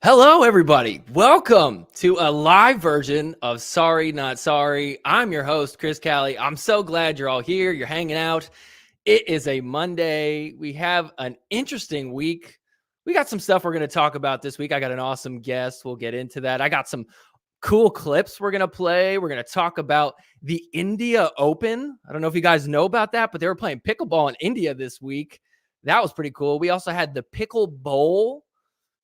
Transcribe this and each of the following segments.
Hello, everybody. Welcome to a live version of Sorry Not Sorry. I'm your host, Chris Callie. I'm so glad you're all here. You're hanging out. It is a Monday. We have an interesting week. We got some stuff we're going to talk about this week. I got an awesome guest. We'll get into that. I got some cool clips we're going to play. We're going to talk about the India Open. I don't know if you guys know about that, but they were playing pickleball in India this week. That was pretty cool. We also had the Pickleball.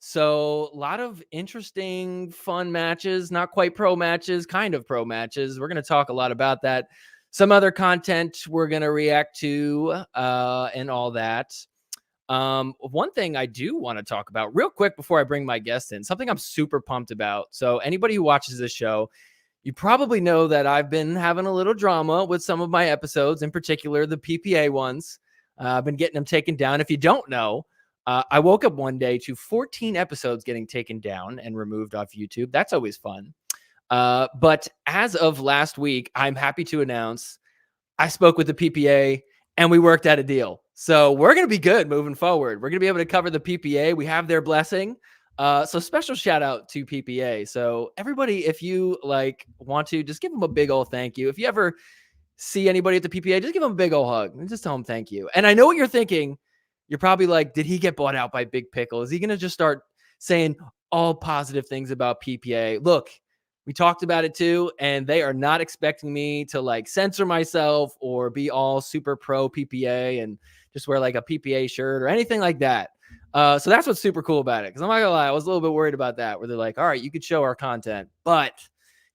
So a lot of interesting, fun matches, not quite pro matches, kind of pro matches. We're going to talk a lot about that. Some other content we're going to react to and all that. One thing I do want to talk about real quick before I bring my guest in, something I'm super pumped about. So anybody who watches this show, you probably know that I've been having a little drama with some of my episodes, in particular the PPA ones. I've been getting them taken down. If you don't know, I woke up one day to 14 episodes getting taken down and removed off YouTube. That's always fun. But as of last week, I'm happy to announce I spoke with the PPA and we worked out a deal. So we're going to be good moving forward. We're going to be able to cover the PPA. We have their blessing. So special shout out to PPA. So everybody, if you want to, just give them a big old thank you. If you ever see anybody at the PPA, just give them a big old hug and just tell them thank you. And I know what you're thinking. You're probably like, did he get bought out by Big Pickle? Is he going to just start saying all positive things about PPA? Look, we talked about it too, and they are not expecting me to censor myself or be all super pro PPA and just wear a PPA shirt or anything like that. So that's what's super cool about it. Because I'm not going to lie, I was a little bit worried about that, where they're like, all right, you could show our content, but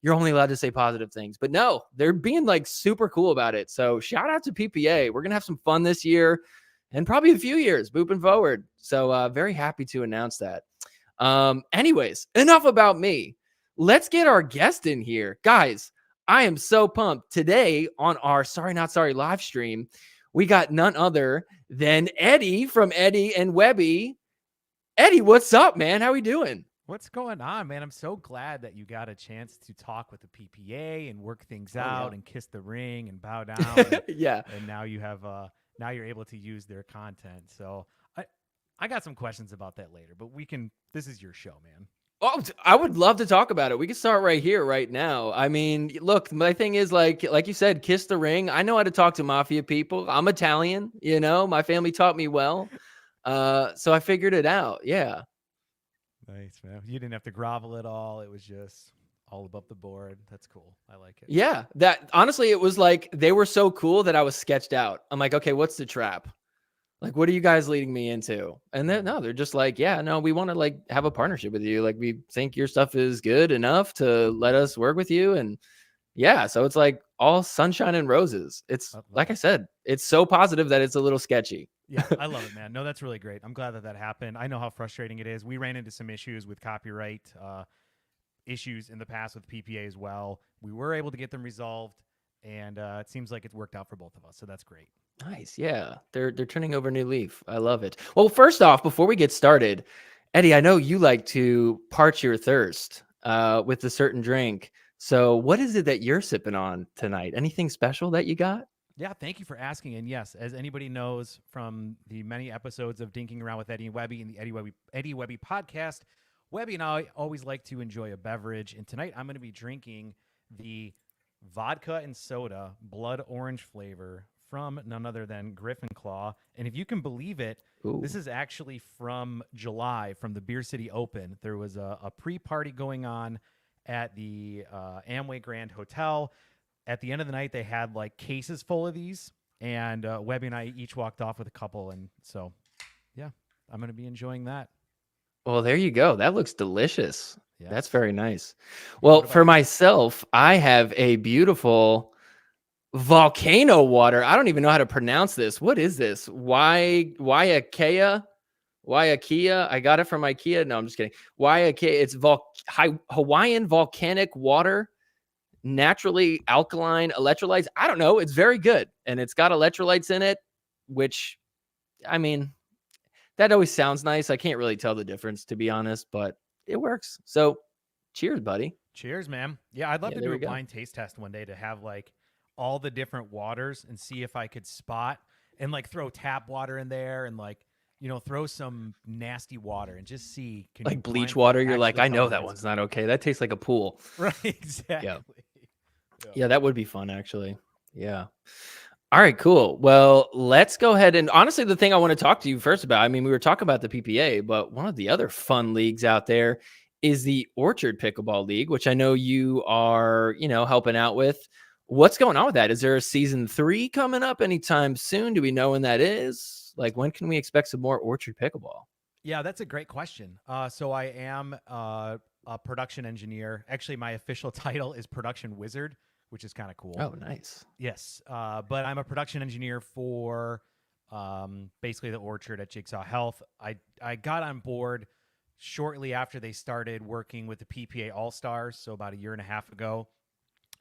you're only allowed to say positive things. But no, they're being super cool about it. So shout out to PPA. We're going to have some fun this year. And probably a few years moving forward. So very happy to announce that. Anyways, enough about me. Let's get our guest in here. Guys, I am so pumped. Today on our Sorry Not Sorry live stream, we got none other than Eddie from Eddie and Webby. Eddie, what's up, man? How we doing? What's going on, man? I'm so glad that you got a chance to talk with the PPA and work things out and kiss the ring and bow down. Yeah. And now you have... now you're able to use their content. So I got some questions about that later, but this is your show, man. Oh, I would love to talk about it. We can start right here, right now. I mean, look, my thing is like you said, kiss the ring. I know how to talk to mafia people. I'm Italian, my family taught me well. So I figured it out. Yeah. Nice, man. You didn't have to grovel at all. It was just all above the board. That's cool. I like it. Yeah, that honestly, it was they were so cool that I was sketched out. I'm like, okay, what's the trap? What are you guys leading me into? And then they're just like, yeah, no, we want to have a partnership with you. We think your stuff is good enough to let us work with you. And yeah, so it's all sunshine and roses. It's like I said, it's so positive that it's a little sketchy. Yeah, I love it, man. No, that's really great. I'm glad that happened. I know how frustrating it is. We ran into some issues with copyright issues in the past with PPA as well. We were able to get them resolved, and it seems like it's worked out for both of us. So that's great. Nice. Yeah. They're turning over a new leaf. I love it. Well, first off, before we get started, Eddie, I know you like to parch your thirst with a certain drink. So what is it that you're sipping on tonight? Anything special that you got? Yeah, thank you for asking. And yes, as anybody knows from the many episodes of Dinking Around with Eddie and Webby and the Eddie Webby podcast, Webby and I always like to enjoy a beverage. And tonight I'm going to be drinking the vodka and soda blood orange flavor from none other than Griffin Claw. And if you can believe it, This is actually from July, from the Beer City Open. There was a pre-party going on at the Amway Grand Hotel. At the end of the night, they had cases full of these. And Webby and I each walked off with a couple. And so, yeah, I'm going to be enjoying that. Well, there you go. That looks delicious. Yes. That's very nice. Yeah, well, for myself, I have a beautiful volcano water. I don't even know how to pronounce this. What is this? Waiakea? I got it from IKEA. No, I'm just kidding. Waiakea. It's Hawaiian volcanic water, naturally alkaline electrolytes. I don't know. It's very good. And it's got electrolytes in it, which, I mean, that always sounds nice. I can't really tell the difference, to be honest, but it works. So cheers, buddy. Cheers, man. Yeah, I'd love to do a blind taste test one day to have all the different waters and see if I could spot and throw tap water in there and throw some nasty water and just see, can you Like bleach blindfold water. You're like, actually I tell know the that difference? one's not okay. That tastes like a pool. Right, Yeah. exactly. Yeah. Yeah, that would be fun actually. Yeah. All right, cool. Well, let's go ahead and honestly, the thing I want to talk to you first about, I mean, we were talking about the PPA, but one of the other fun leagues out there is the Orchard Pickleball League, which I know you are, helping out with. What's going on with that? Is there a season 3 coming up anytime soon? Do we know when that is? Like, when can we expect some more Orchard Pickleball? Yeah, that's a great question. So I am a production engineer. Actually, my official title is production wizard, which is kind of cool. Oh, nice. Yes, but I'm a production engineer for basically the Orchard at Jigsaw Health. I got on board shortly after they started working with the PPA All Stars, so about a year and a half ago.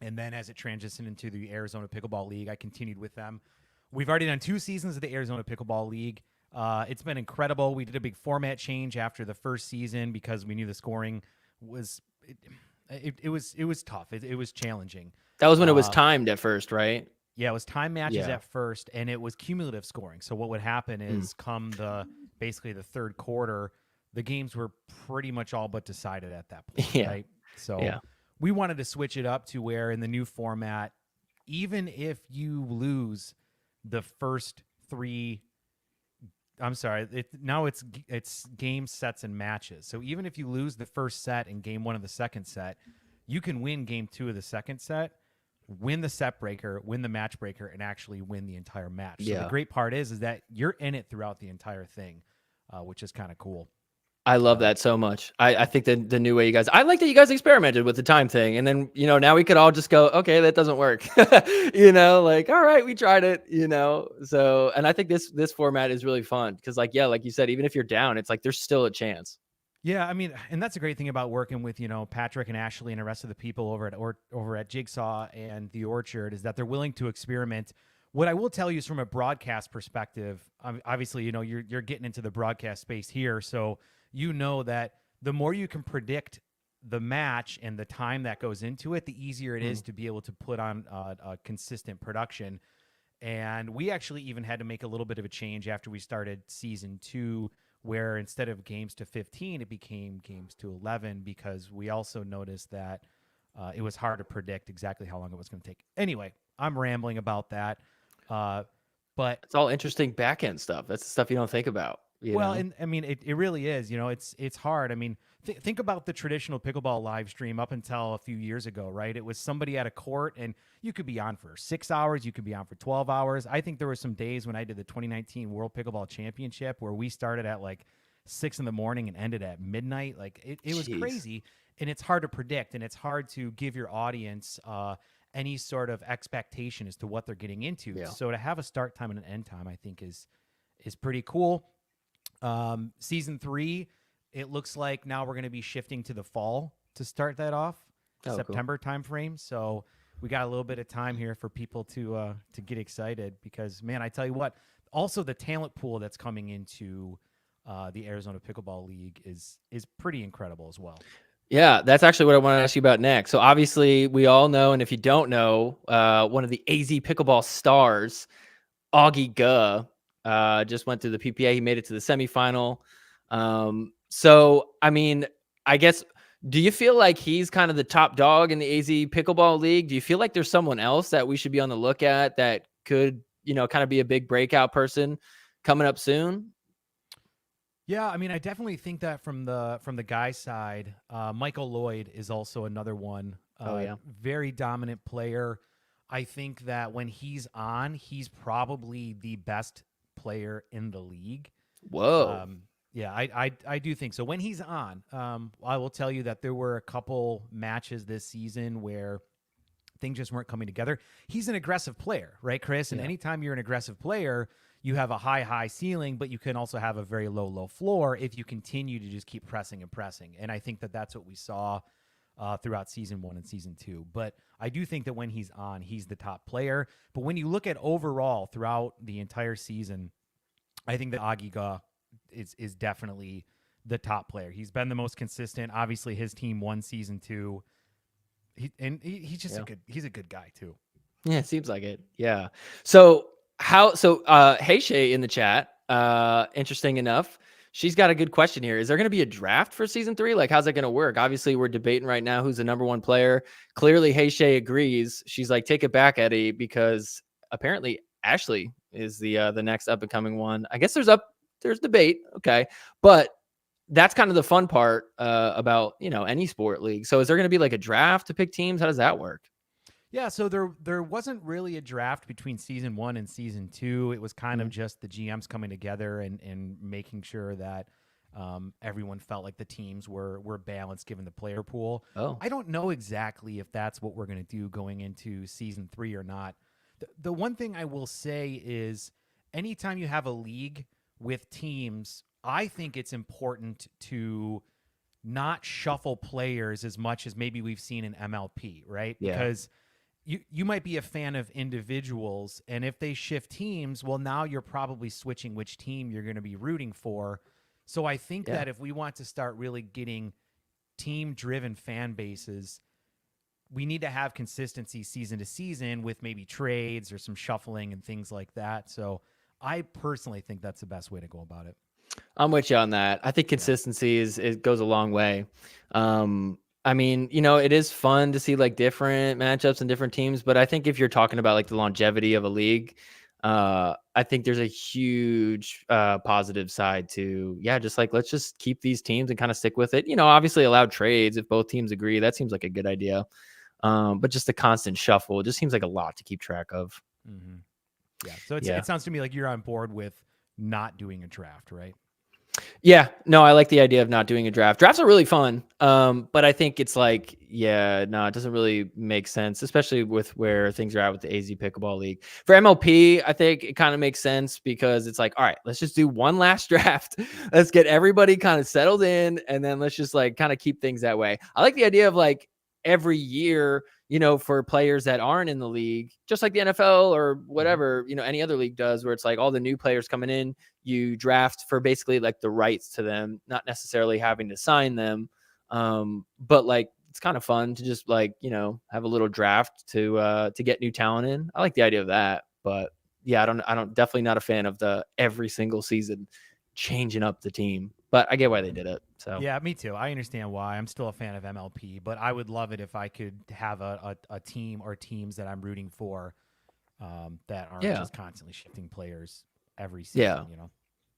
And then as it transitioned into the Arizona Pickleball League, I continued with them. We've already done 2 seasons of the Arizona Pickleball League. It's been incredible. We did a big format change after the first season because we knew the scoring was it was tough. It was challenging. That was when it was timed at first, right? Yeah, it was time matches Yeah. at first, and it was cumulative scoring. So what would happen is, come basically the third quarter, the games were pretty much all but decided at that point, Yeah. right? So Yeah. we wanted to switch it up to where in the new format, even if you lose the first 3, I'm sorry, now it's game sets and matches. So even if you lose the first set and game 1 of the second set, you can win game 2 of the second set, win the set breaker, win the match breaker, and actually win the entire match. So the great part is that you're in it throughout the entire thing, which is kind of cool. I love that so much. I think that the new way you guys, I like that you guys experimented with the time thing. And then, now we could all just go, okay, that doesn't work. Like, all right, we tried it, So, and I think this format is really fun because like you said, even if you're down, it's like, there's still a chance. Yeah, I mean, and that's a great thing about working with, Patrick and Ashley and the rest of the people over at Jigsaw and the Orchard is that they're willing to experiment. What I will tell you is from a broadcast perspective, obviously, you're getting into the broadcast space here, so that the more you can predict the match and the time that goes into it, the easier it is to be able to put on a consistent production. And we actually even had to make a little bit of a change after we started season 2, where instead of games to 15, it became games to 11, because we also noticed that it was hard to predict exactly how long it was going to take. Anyway, I'm rambling about that. But it's all interesting back end stuff. That's the stuff you don't think about. And I mean, it really is. It's hard. I mean, think about the traditional pickleball live stream up until a few years ago, right? It was somebody at a court, and you could be on for 6 hours, you could be on for 12 hours. I think there were some days when I did the 2019 World Pickleball Championship where we started at like 6 in the morning and ended at midnight. Like it was crazy, and it's hard to predict, and it's hard to give your audience any sort of expectation as to what they're getting into. Yeah. So to have a start time and an end time, I think is pretty cool. Season 3, it looks like now we're going to be shifting to the fall to start that off, September timeframe. So we got a little bit of time here for people to get excited, because, man, I tell you what, also the talent pool that's coming into the Arizona Pickleball League is pretty incredible as well. Yeah, that's actually what I want to ask you about next. So obviously we all know, and if you don't know, one of the AZ Pickleball stars, Augie Guh, just went through the PPA. He made it to the semifinal. So, I mean, I guess, do you feel like he's kind of the top dog in the AZ Pickleball League? Do you feel like there's someone else that we should be on the look at that could, kind of be a big breakout person coming up soon? Yeah, I mean, I definitely think that from the guy side, Michael Lloyd is also another one. Very dominant player. I think that when he's on, he's probably the best player in the league. Whoa. Yeah, I do think so. When he's on, I will tell you that there were a couple matches this season where things just weren't coming together. He's an aggressive player, right, Chris? And anytime you're an aggressive player, you have a high ceiling, but you can also have a very low floor if you continue to just keep pressing and pressing. And I think that that's what we saw throughout season 1 and season 2. But I do think that when he's on, he's the top player. But when you look at overall throughout the entire season, I think that Augie Guh is definitely the top player. He's been the most consistent. Obviously, his team won season 2. He's just he's a good guy too. Yeah, it seems like it. Yeah. So Hey Shay in the chat interesting enough. She's got a good question here. Is there going to be a draft for season 3? Like, how's that going to work? Obviously, we're debating right now who's the number 1 player. Clearly, Shay agrees. She's like, take it back, Eddie, because apparently Ashley is the next up and coming one. I guess there's debate. Okay. But that's kind of the fun part about, any sport league. So is there going to be like a draft to pick teams? How does that work? Yeah, so there wasn't really a draft between season 1 and season 2. It was kind of just the GMs coming together and making sure that everyone felt like the teams were balanced given the player pool. Oh, I don't know exactly if that's what we're going to do going into season 3 or not. The one thing I will say is anytime you have a league with teams, I think it's important to not shuffle players as much as maybe we've seen in MLP, right? yeah. Because you might be a fan of individuals, and if they shift teams, well, now you're probably switching which team you're going to be rooting for. So I think that if we want to start really getting team-driven fan bases, we need to have consistency season to season with maybe trades or some shuffling and things like that. So I personally think that's the best way to go about it. I'm with you on that. I think consistency it goes a long way. I mean, it is fun to see like different matchups and different teams, but I think if you're talking about like the longevity of a league, I think there's a huge positive side to, just like, let's just keep these teams and kind of stick with it. Obviously allow trades if both teams agree. That seems like a good idea. But just the constant shuffle, it just seems like a lot to keep track of. Mm-hmm. Yeah. So it sounds to me like you're on board with not doing a draft, right? Yeah, no, I like the idea of not doing a draft. Drafts are really fun. But I think it's like, it doesn't really make sense, especially with where things are at with the AZ Pickleball League. For MLP, I think it kind of makes sense because it's like, all right, let's just do one last draft. Let's get everybody kind of settled in, and then let's just like kind of keep things that way. I like the idea of like every year, for players that aren't in the league, just like the NFL or whatever, any other league does, where it's like all the new players coming in, you draft for basically like the rights to them, not necessarily having to sign them. But like, it's kind of fun to just like, have a little draft to get new talent in. I like the idea of that, but I don't definitely not a fan of the every single season changing up the team, but I get why they did it. So yeah, me too. I understand why. I'm still a fan of MLP, but I would love it if I could have a team or teams that I'm rooting for that aren't just constantly shifting players every season,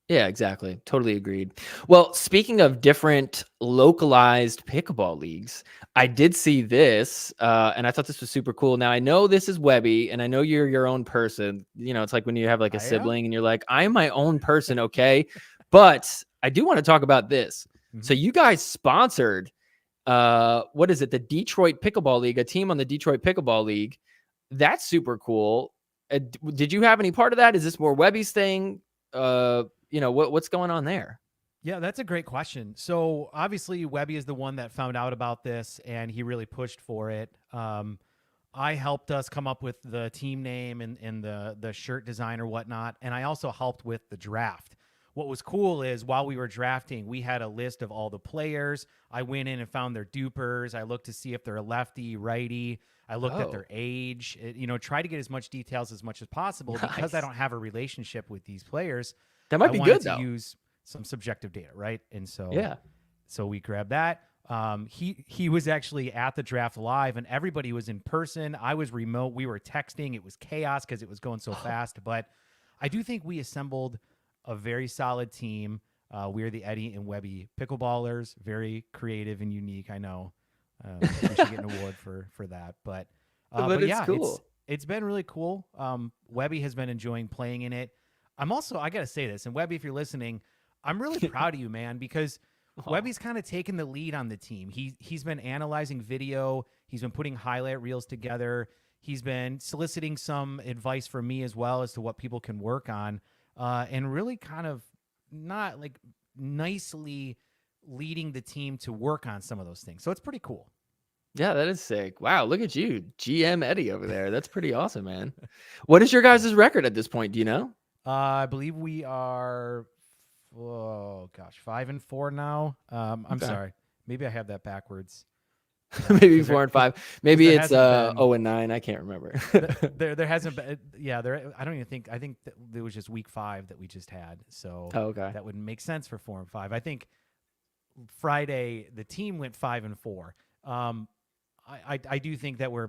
Yeah, exactly. Totally agreed. Well, speaking of different localized pickleball leagues, I did see this, and I thought this was super cool. Now, I know this is Webby, and I know you're your own person. It's like when you have like a sibling and you're like, I'm my own person, okay? But I do want to talk about this. Mm-hmm. So you guys sponsored, what is it? The Detroit Pickleball League, a team on the Detroit Pickleball League. That's super cool. Did you have any part of that? Is this more Webby's thing? What's going on there? Yeah, that's a great question. So obviously Webby is the one that found out about this and he really pushed for it. I helped us come up with the team name and the shirt design or whatnot. And I also helped with the draft. What was cool is while we were drafting, we had a list of all the players. I went in and found their dupers. I looked to see if they're a lefty, righty. I looked at their age, try to get as much details as much as possible. Nice. Because I don't have a relationship with these players. That might be good though. Use some subjective data, right? And so, so we grabbed that. He was actually at the draft live, and everybody was in person. I was remote. We were texting. It was chaos because it was going so fast. But I do think we assembled a very solid team. We're the Eddie and Webby pickleballers. Very creative and unique. I know. We should get an award for that. But it's cool. It's been really cool. Webby has been enjoying playing in it. I'm also, I got to say this, and Webby, if you're listening, I'm really proud of you, man, because Webby's kind of taken the lead on the team. He's been analyzing video. He's been putting highlight reels together. He's been soliciting some advice from me as well as to what people can work on, and really kind of not like nicely leading the team to work on some of those things. So it's pretty cool. Yeah, that is sick. Wow, look at you, GM Eddie over there. That's pretty awesome, man. What is your guys' record at this point? Do you know? I believe we are, 5-4 now. I'm sorry. Maybe I have that backwards. Yeah, Maybe 'cause 4 and 5. 'cause Maybe there it's hasn't been 0 and 9. I can't remember. there hasn't been I don't even think I think that it was just week 5 that we just had. So Oh, okay. that would make sense for 4 and 5. I think Friday the team went 5 and 4. I do think that we're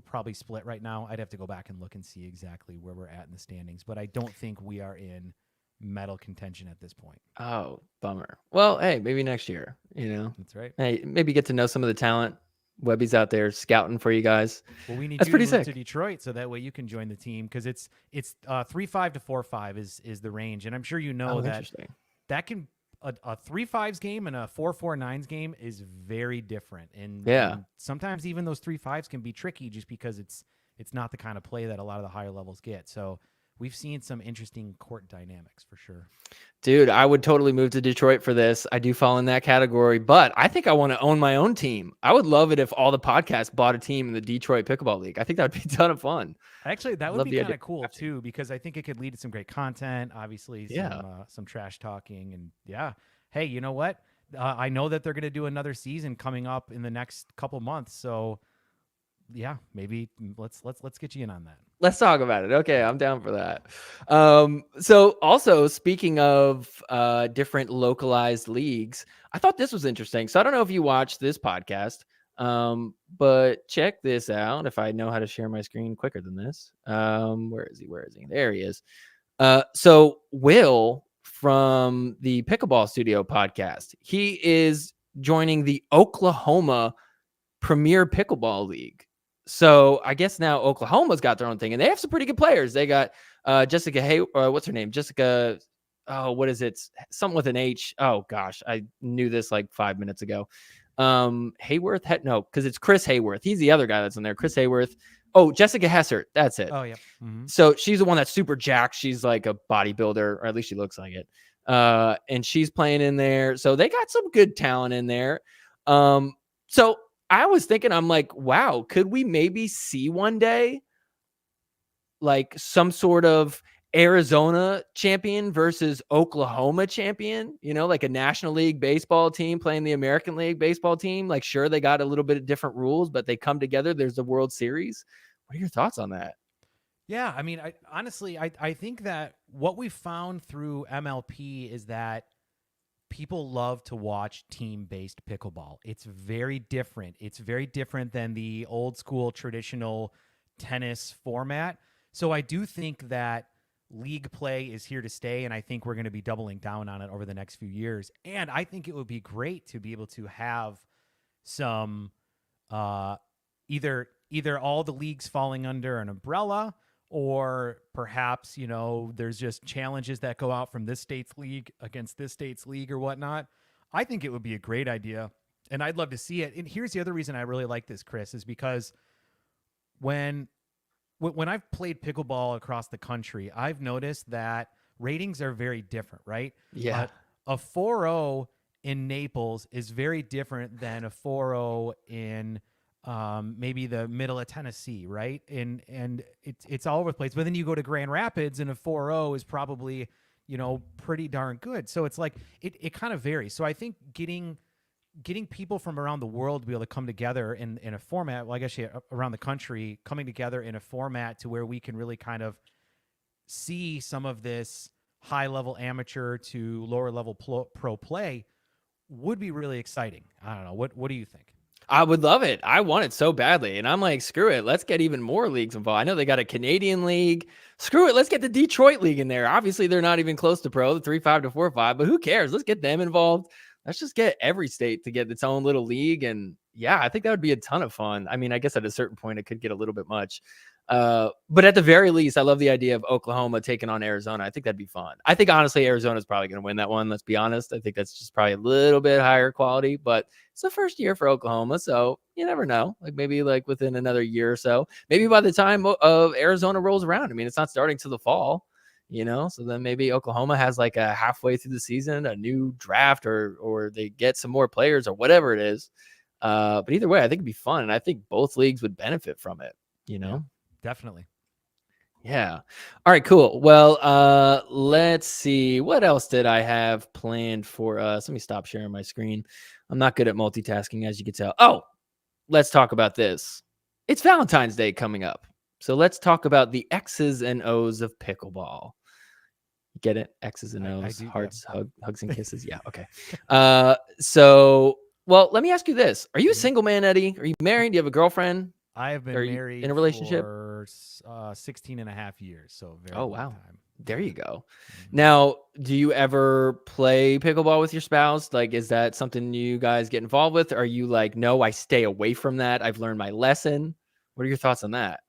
probably split right now. I'd have to go back and look and see exactly where we're at in the standings, but I don't think we are in medal contention at this point. Oh, bummer. Well, hey, maybe next year, That's right. Hey, maybe get to know some of the talent. Webby's out there scouting for you guys. Well, we need That's you to pretty move sick. to Detroit so that way you can join the team because it's 3-5 to 4-5 is the range, and I'm sure you know that Interesting. that can a 3-5s game and a 4-4-9s game is very different, and sometimes even those 3-5s can be tricky just because it's not the kind of play that a lot of the higher levels get. So we've seen some interesting court dynamics for sure. Dude, I would totally move to Detroit for this. I do fall in that category, but I think I want to own my own team. I would love it if all the podcasts bought a team in the Detroit Pickleball League. I think that would be a ton of fun. Actually, that would be kind of cool too, because I think it could lead to some great content. Obviously, some trash talking, and hey, you know what? I know that they're going to do another season coming up in the next couple months, so maybe let's get you in on that. Let's talk about it. Okay, I'm down for that. So also speaking of different localized leagues, I thought this was interesting. So I don't know if you watched this podcast, but check this out. If I know how to share my screen quicker than this, where is he? There he is. So Will from the Pickleball Studio podcast, he is joining the Oklahoma Premier Pickleball League. So I guess now Oklahoma's got their own thing, and they have some pretty good players. They got Jessica what's her name? Jessica. Oh, what is it? Something with an H. Oh gosh, I knew this like 5 minutes ago. Hayworth. No, because it's Chris Hayworth. He's the other guy that's in there. Chris Hayworth. Oh, Jessica Hessert. That's it. Oh yeah. Mm-hmm. So she's the one that's super jacked. She's like a bodybuilder, or at least she looks like it. And she's playing in there. So they got some good talent in there. So I was thinking, I'm like, wow, could we maybe see one day like some sort of Arizona champion versus Oklahoma champion, like a National League baseball team playing the American League baseball team? Like, sure, they got a little bit of different rules, but they come together. There's the World Series. What are your thoughts on that? Yeah, I mean, I think that what we found through MLP is that people love to watch team-based pickleball. It's very different. It's very different than the old school traditional tennis format. So I do think that league play is here to stay, and I think we're going to be doubling down on it over the next few years. And I think it would be great to be able to have some either all the leagues falling under an umbrella, or perhaps, there's just challenges that go out from this state's league against this state's league or whatnot. I think it would be a great idea, and I'd love to see it. And here's the other reason I really like this, Chris, is because when I've played pickleball across the country, I've noticed that ratings are very different, right? Yeah. A 4-0 in Naples is very different than a 4-0 in maybe the middle of Tennessee, right? And it's all over the place. But then you go to Grand Rapids, and a 4-0 is probably, pretty darn good. So it's like it kind of varies. So I think getting people from around the world to be able to come together in a format, well, I guess around the country, coming together in a format to where we can really kind of see some of this high level amateur to lower level pro play would be really exciting. I don't know. What do you think? I would love it. I want it so badly. And I'm like, screw it. Let's get even more leagues involved. I know they got a Canadian league. Screw it. Let's get the Detroit League in there. Obviously, they're not even close to pro, the 3-5 to 4-5, but who cares? Let's get them involved. Let's just get every state to get its own little league. And yeah, I think that would be a ton of fun. I mean, I guess at a certain point, it could get a little bit much. But at the very least, I love the idea of Oklahoma taking on Arizona. I think that'd be fun. I think, honestly, Arizona's probably going to win that one. Let's be honest. I think that's just probably a little bit higher quality, but it's the first year for Oklahoma. So you never know, like maybe like within another year or so, maybe by the time of Arizona rolls around. I mean, it's not starting till the fall, so then maybe Oklahoma has like a halfway through the season, a new draft, or they get some more players or whatever it is. But either way, I think it'd be fun. And I think both leagues would benefit from it, Yeah, definitely. Yeah. All right, cool. Well, let's see. What else did I have planned for us? Let me stop sharing my screen. I'm not good at multitasking, as you can tell. Oh, let's talk about this. It's Valentine's Day coming up. So let's talk about the X's and O's of pickleball. Get it? X's and O's, hearts, yeah. hugs and kisses. Yeah, okay. Well, let me ask you this. Are you a single man, Eddie? Are you married? Do you have a girlfriend? I have been married in a relationship for 16 and a half years, so very Oh, long wow. time. There you go. Mm-hmm. Now, do you ever play pickleball with your spouse? Like, is that something you guys get involved with? Are you like, no, I stay away from that. I've learned my lesson. What are your thoughts on that?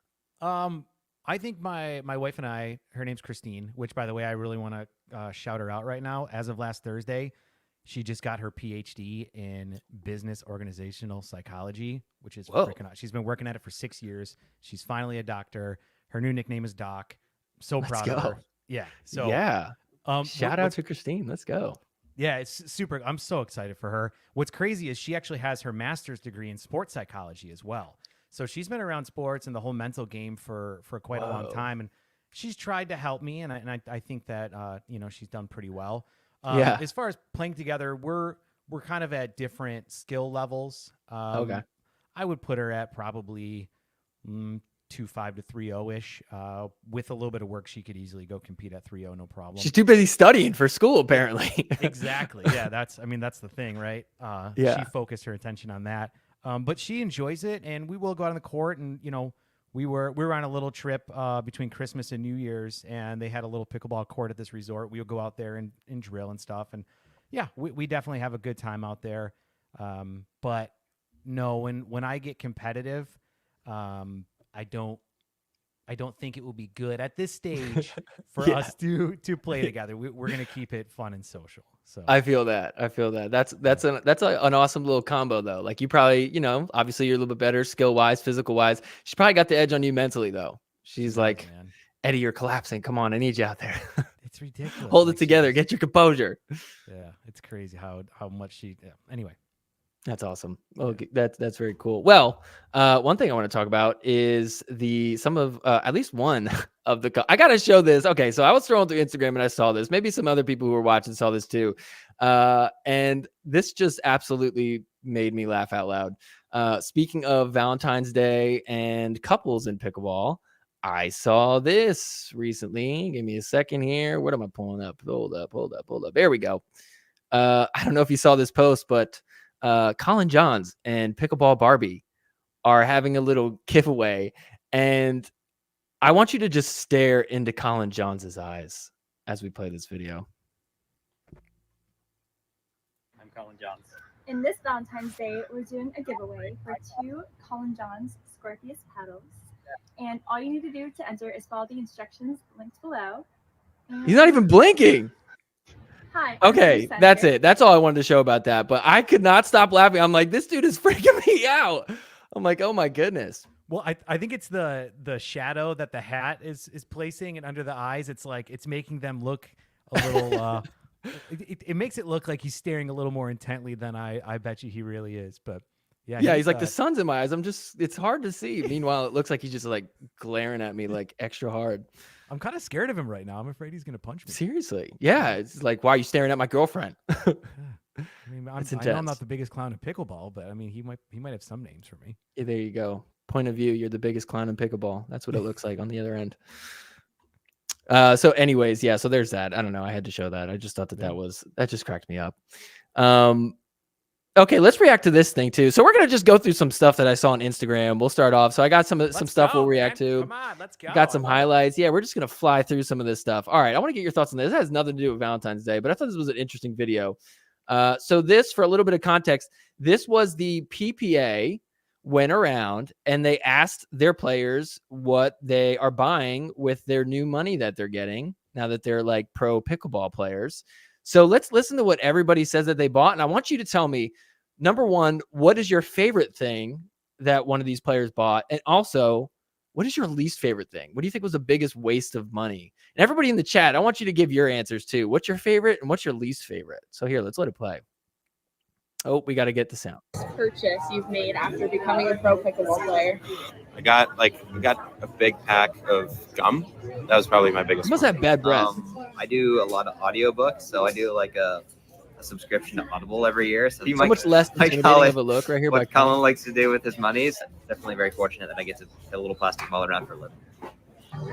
I think my wife and I, her name's Christine, which, by the way, I really want to shout her out right now. As of last Thursday, she just got her PhD in business organizational psychology, which is freaking awesome. She's been working at it for 6 years. She's finally a doctor. Her new nickname is Doc. So proud of her. Yeah. So yeah. Shout out to Christine. Let's go. Yeah, it's super. I'm so excited for her. What's crazy is she actually has her master's degree in sports psychology as well. So she's been around sports and the whole mental game for quite a long time, and she's tried to help me, and I think that she's done pretty well. Yeah. As far as playing together, we're kind of at different skill levels. Okay. I would put her at probably 2.5 to 3.0 ish. With a little bit of work, she could easily go compete at 3.0, no problem. She's too busy studying for school, apparently. Exactly. Yeah, that's the thing, right? Yeah. She focused her attention on that. But she enjoys it, and we will go out on the court. And we were on a little trip between Christmas and New Year's, and they had a little pickleball court at this resort. We would go out there and drill and stuff. And yeah, we definitely have a good time out there. But no, when I get competitive, I don't think it will be good at this stage for us to play together. We're gonna keep it fun and social. So I feel that. That's an awesome little combo though. Like you probably, obviously you're a little bit better skill wise, physical wise. She's probably got the edge on you mentally though. She's like, man. Eddie, you're collapsing. Come on, I need you out there. It's ridiculous. Hold it together. Get your composure. Yeah, it's crazy how much she. Yeah. Anyway. That's awesome. Okay, that's very cool. Well, one thing I want to talk about is some of at least one of the. I gotta show this. Okay, so I was scrolling through Instagram and I saw this. Maybe some other people who were watching saw this too, and this just absolutely made me laugh out loud. Speaking of Valentine's Day and couples in pickleball, I saw this recently. Give me a second here. What am I pulling up? Hold up. There we go. I don't know if you saw this post, but. Colin Johns and Pickleball Barbie are having a little giveaway, and I want you to just stare into Colin Johns' eyes as we play this video. I'm Colin Johns. In this Valentine's Day, we're doing a giveaway for 2 Colin Johns Scorpius paddles, and all you need to do to enter is follow the instructions linked below. He's not even blinking. Hi. Okay, that's it. That's all I wanted to show about that. But I could not stop laughing. I'm like, this dude is freaking me out. I'm like, oh my goodness. Well, I think it's the shadow that the hat is placing, and under the eyes, it's like it's making them look a little. It makes it look like he's staring a little more intently than I bet you he really is. But yeah, he's like the sun's in my eyes. It's hard to see. Meanwhile, it looks like he's just like glaring at me like extra hard. I'm kind of scared of him right now. I'm afraid he's going to punch me. Seriously. Yeah. It's like, why are you staring at my girlfriend? I mean, I know I'm not the biggest clown in pickleball, but I mean, he might have some names for me. Yeah, there you go. Point of view. You're the biggest clown in pickleball. That's what it looks like on the other end. So anyways, yeah, so there's that. I don't know. I had to show that. I just thought that just cracked me up. Okay, let's react to this thing too. So we're gonna just go through some stuff that I saw on Instagram. We'll start off. So I got some stuff we'll react to. Come on, let's go. Got some highlights. Yeah, we're just gonna fly through some of this stuff. All right, I want to get your thoughts on this. This has nothing to do with Valentine's Day, but I thought this was an interesting video. So this, for a little bit of context, this was the PPA went around and they asked their players what they are buying with their new money that they're getting now that they're like pro pickleball players. So let's listen to what everybody says that they bought. And I want you to tell me, number one, what is your favorite thing that one of these players bought? And also, what is your least favorite thing? What do you think was the biggest waste of money? And everybody in the chat, I want you to give your answers too. What's your favorite and what's your least favorite? So here, let's let it play. Oh, we got to get the sound. Purchase you've made after becoming a pro pickleball player. We got a big pack of gum. That was probably my biggest. You must have bad breath. I do a lot of audiobooks, so I do like a a subscription to Audible every year. So So much less intimidating of a look right here. What Colin likes to do with his money is definitely very fortunate that I get to get a little plastic ball around for a living.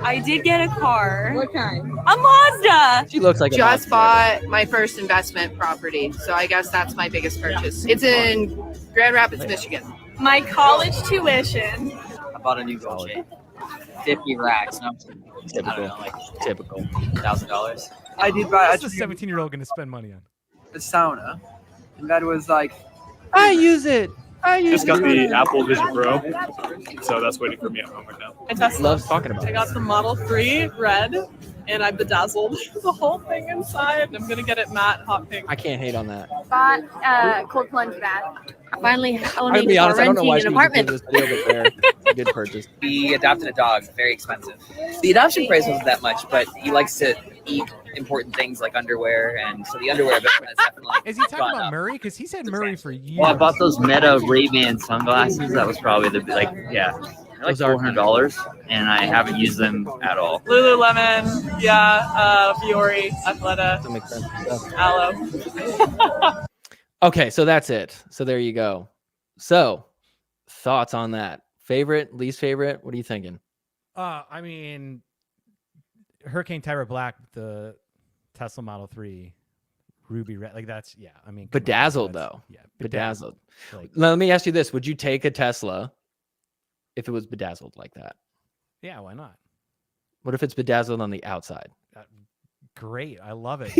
I did get a car. What kind? A Mazda. She looks like a Just Mazda. bought my first investment property, so I guess that's my biggest purchase. It's in Grand Rapids, Michigan. My college tuition. I bought a new gold chain. 50 racks. No, I don't know, like Typical. $1,000. I did buy What's a 17-year-old going to spend money on? a sauna, and that was like I use it. Just got the Apple Vision Pro, so that's waiting for me at home right now. I Tesla. Loves talking about I it. got the Model 3 red, and I bedazzled the whole thing inside. I'm gonna get it matte hot pink. I can't hate on that. Bought cold plunge bath. Finally I'm gonna owning be or honest. I don't know renting why an she was apartment. this video, but there, it's a good purchase. We adopted a dog, very expensive. The adoption price wasn't that much, but he likes to eat important things like underwear, and so the underwear business has definitely Is he talking gone about up. Murray? Because he's had Murray for years. Well, I bought those Meta Ray-Ban sunglasses. That was probably the they're like $400, and I haven't used them at all. Lululemon, Fiore, Athleta, That makes sense. Aloe. Okay, so that's it. So there you go. So, thoughts on that? Favorite, least favorite? What are you thinking? I mean, Hurricane Tyra Black, the Tesla Model 3, ruby red, like that's I mean, come on, Bedazzled that's- though. Yeah, Bedazzled. Like, Now, let me ask you this: would you take a Tesla if it was bedazzled like that? yeah, why not? What if it's bedazzled on the outside? Great, I love it.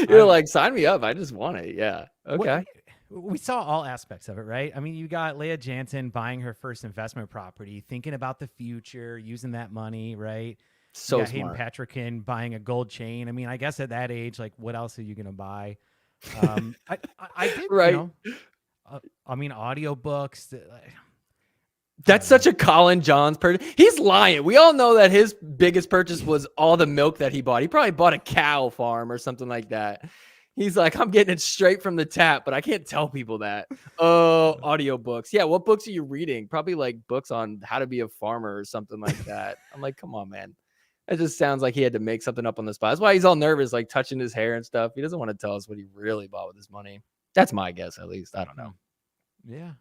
You're I'm- like, sign me up. I just want it. Yeah. Okay. We saw all aspects of it, right? I mean, you got Leah Jansen buying her first investment property, thinking about the future, using that money, right? So you got Hayden smart. Patrickin buying a gold chain. I mean, I guess at that age, like, what else are you gonna buy? I did, Right. You know, I mean, audiobooks. That's such a Colin Johns purchase. He's lying. We all know that his biggest purchase was all the milk that he bought. He probably bought a cow farm or something like that. He's like, I'm getting it straight from the tap, but I can't tell people that. Oh, audiobooks. Yeah, what books are you reading? Probably like books on how to be a farmer or something like that. I'm like, come on, man. It just sounds like he had to make something up on the spot. That's why he's all nervous, like touching his hair and stuff. He doesn't want to tell us what he really bought with his money. That's my guess, at least. I don't know. Yeah.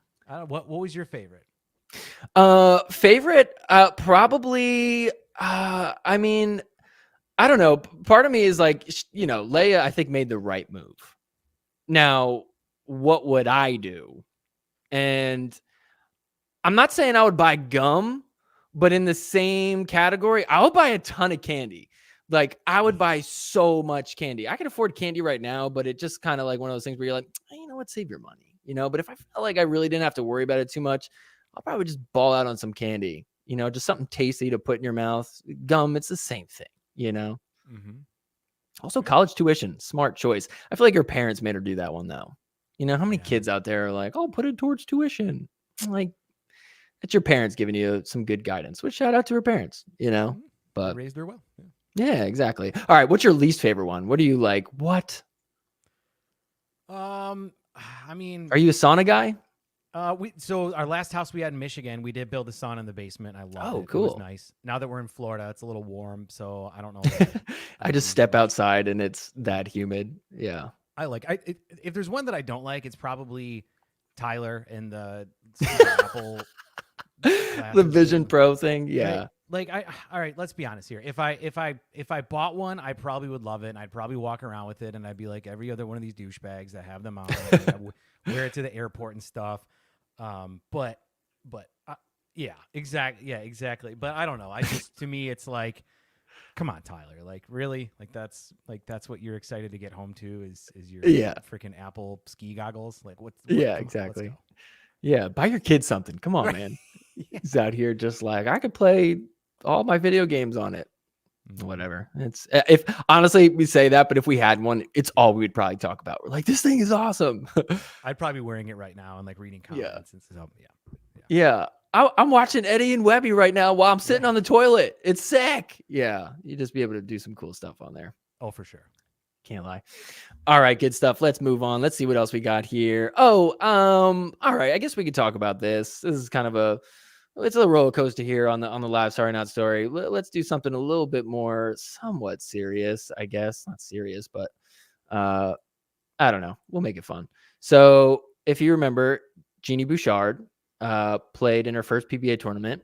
What was your favorite? Favorite, probably, I mean, I don't know. Part of me is like, Leia, I think, made the right move. Now, what would I do? And I'm not saying I would buy gum, but in the same category, I would buy a ton of candy. Like, I would buy so much candy. I can afford candy right now, but it just kind of like one of those things where you're like, you know what, save your money. But if I felt like I really didn't have to worry about it too much, I'll probably just ball out on some candy, just something tasty to put in your mouth. Gum, it's the same thing, Mm-hmm. Also, college tuition, smart choice. I feel like her parents made her do that one, though. How many Yeah. kids out there are like, oh, put it towards tuition? Like, it's your parents giving you some good guidance, which shout out to her parents, but Raised her well. Yeah. yeah, exactly. All right. What's your least favorite one? What do you like? What? I mean, Are you a sauna guy? So our last house we had in Michigan, we did build a sauna in the basement. I love Oh, it. It cool. was nice. Now that we're in Florida, it's a little warm, so I don't know. I just step outside and it's that humid. Yeah. If there's one that I don't like, it's probably Tyler and the Apple The glasses. Vision Pro thing. Yeah. Right? Like all right, let's be honest here. If I bought one, I probably would love it, and I'd probably walk around with it, and I'd be like every other one of these douchebags that have them on, and I wear it to the airport and stuff. But yeah, exactly. But I don't know. To me, it's like, come on, Tyler. Like, really? Like that's what you're excited to get home to is your freaking Apple ski goggles? Like what Yeah, come on, exactly. let's go. Yeah. Buy your kids something. Come on, Right. man. Yeah. He's out here just like, I could play all my video games on it. Mhm. Whatever. It's if honestly we say that, but if we had one, it's all we'd probably talk about. We're like, this thing is awesome. I'd probably be wearing it right now and like reading comments and stuff. Yeah. Yeah. I'm watching Eddie and Webby right now while I'm sitting on the toilet. It's sick. Yeah. You just be able to do some cool stuff on there. Oh, for sure. Can't lie. All right, good stuff. Let's move on. Let's see what else we got here. Oh, all right. I guess we could talk about this. This is kind of it's a roller coaster here on the live Sorry Not Story. Let's do something a little bit more somewhat serious, I guess. Not serious, but I don't know. We'll make it fun. So if you remember, Eugenie Bouchard played in her first PBA tournament,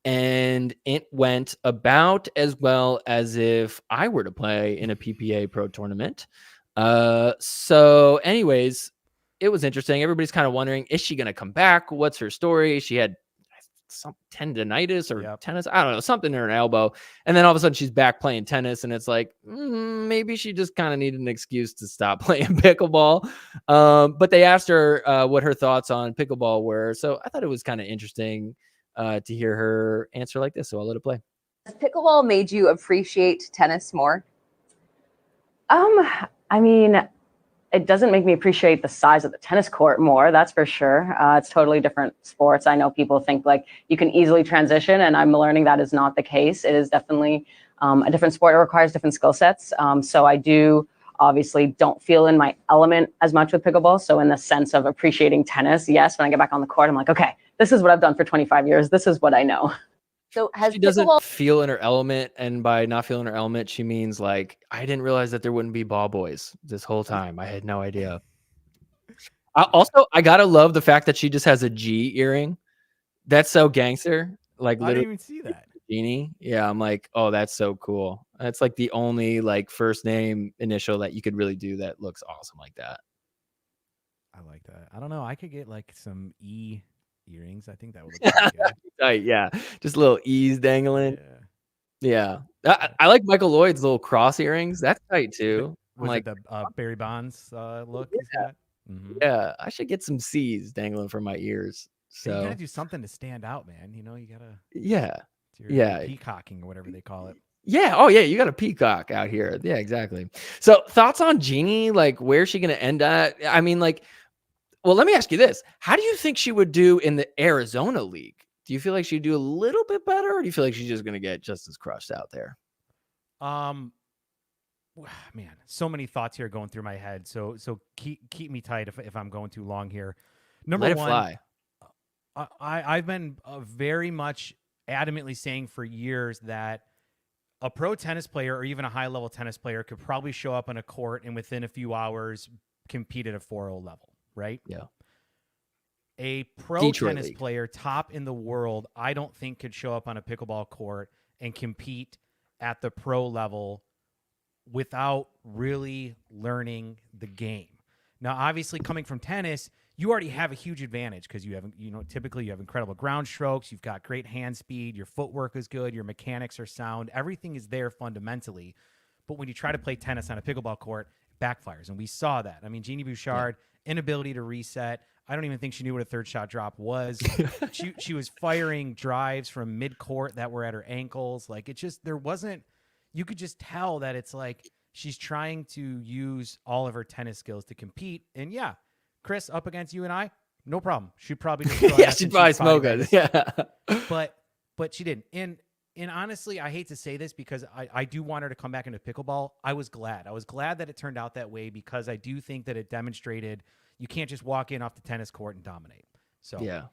and it went about as well as if I were to play in a PPA pro tournament. So anyways, it was interesting. Everybody's kind of wondering, is she going to come back? What's her story? She had some tendonitis or tennis. I don't know, something in her elbow. And then all of a sudden she's back playing tennis. And it's like, maybe she just kind of needed an excuse to stop playing pickleball. But they asked her what her thoughts on pickleball were. So I thought it was kind of interesting to hear her answer like this. So I'll let it play. Has pickleball made you appreciate tennis more? I mean, it doesn't make me appreciate the size of the tennis court more, that's for sure. It's totally different sports. I know people think like you can easily transition, and I'm learning that is not the case. It is definitely a different sport. It requires different skill sets. So I do obviously don't feel in my element as much with pickleball. So in the sense of appreciating tennis, yes, when I get back on the court, I'm like, okay, this is what I've done for 25 years. This is what I know. So has She doesn't feel in her element, and by not feeling her element, she means like, I didn't realize that there wouldn't be ball boys this whole time. I had no idea. I gotta love the fact that she just has a G earring. That's so gangster. Like I didn't literally, even see that. Genie. Yeah, I'm like, oh, that's so cool. That's like the only like first name initial that you could really do that looks awesome like that. I like that. I don't know. I could get like some E earrings. I think that would look pretty good. Right, yeah, just little E's dangling. Yeah. I like Michael Lloyd's little cross earrings. That's tight too. I'm Was like, it the Barry Bonds look? he's got? yeah, I should get some C's dangling from my ears. You So gotta do something to stand out, man. You know, you gotta. yeah, You're yeah. peacocking or whatever they call it. Yeah. Oh, yeah. You got a peacock out here. Yeah, exactly. So, thoughts on Genie? Like, where's she going to end at? I mean, like, well, let me ask you this: how do you think she would do in the Arizona League? Do you feel like she'd do a little bit better, or do you feel like she's just going to get just as crushed out there? Man, so many thoughts here going through my head. So keep me tight if I'm going too long here. Number Let it one, fly. I've been very much adamantly saying for years that a pro tennis player or even a high level tennis player could probably show up on a court and within a few hours compete at a 4-0 level, right? Yeah. A pro Detroit tennis League. player, top in the world, I don't think could show up on a pickleball court and compete at the pro level without really learning the game. Now, obviously, coming from tennis, you already have a huge advantage because you have, typically you have incredible ground strokes. You've got great hand speed. Your footwork is good. Your mechanics are sound. Everything is there fundamentally. But when you try to play tennis on a pickleball court, it backfires. And we saw that. I mean, Eugenie Bouchard, inability to reset. I don't even think she knew what a third shot drop was. She was firing drives from mid-court that were at her ankles. Like, it just, there wasn't, you could just tell that it's like she's trying to use all of her tennis skills to compete. And yeah, Chris, up against you and I, no problem. She'd probably just She'd probably smoke us. Yeah. But she didn't. And honestly, I hate to say this because I do want her to come back into pickleball. I was glad. I was glad that it turned out that way because I do think that it demonstrated you can't just walk in off the tennis court and dominate. So yeah,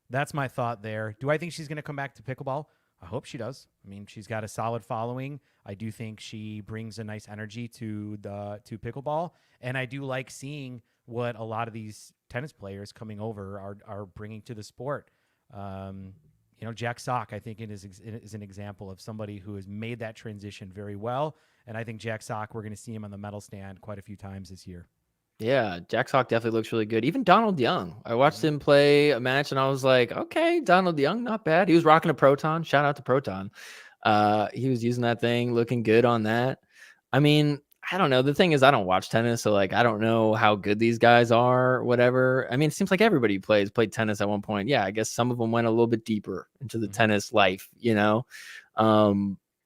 that's my thought there. Do I think she's going to come back to pickleball? I hope she does. I mean, she's got a solid following. I do think she brings a nice energy to pickleball, and I do like seeing what a lot of these tennis players coming over are bringing to the sport. Jack Sock, I think, is an example of somebody who has made that transition very well, and I think Jack Sock, we're going to see him on the medal stand quite a few times this year. Yeah, Jack Sock definitely looks really good. Even Donald Young. I watched him play a match and I was like, okay, Donald Young, not bad. He was rocking a Proton. Shout out to Proton. He was using that thing, looking good on that. I mean, I don't know. The thing is, I don't watch tennis, so like I don't know how good these guys are or whatever. I mean, it seems like everybody played tennis at one point. Yeah, I guess some of them went a little bit deeper into the tennis life,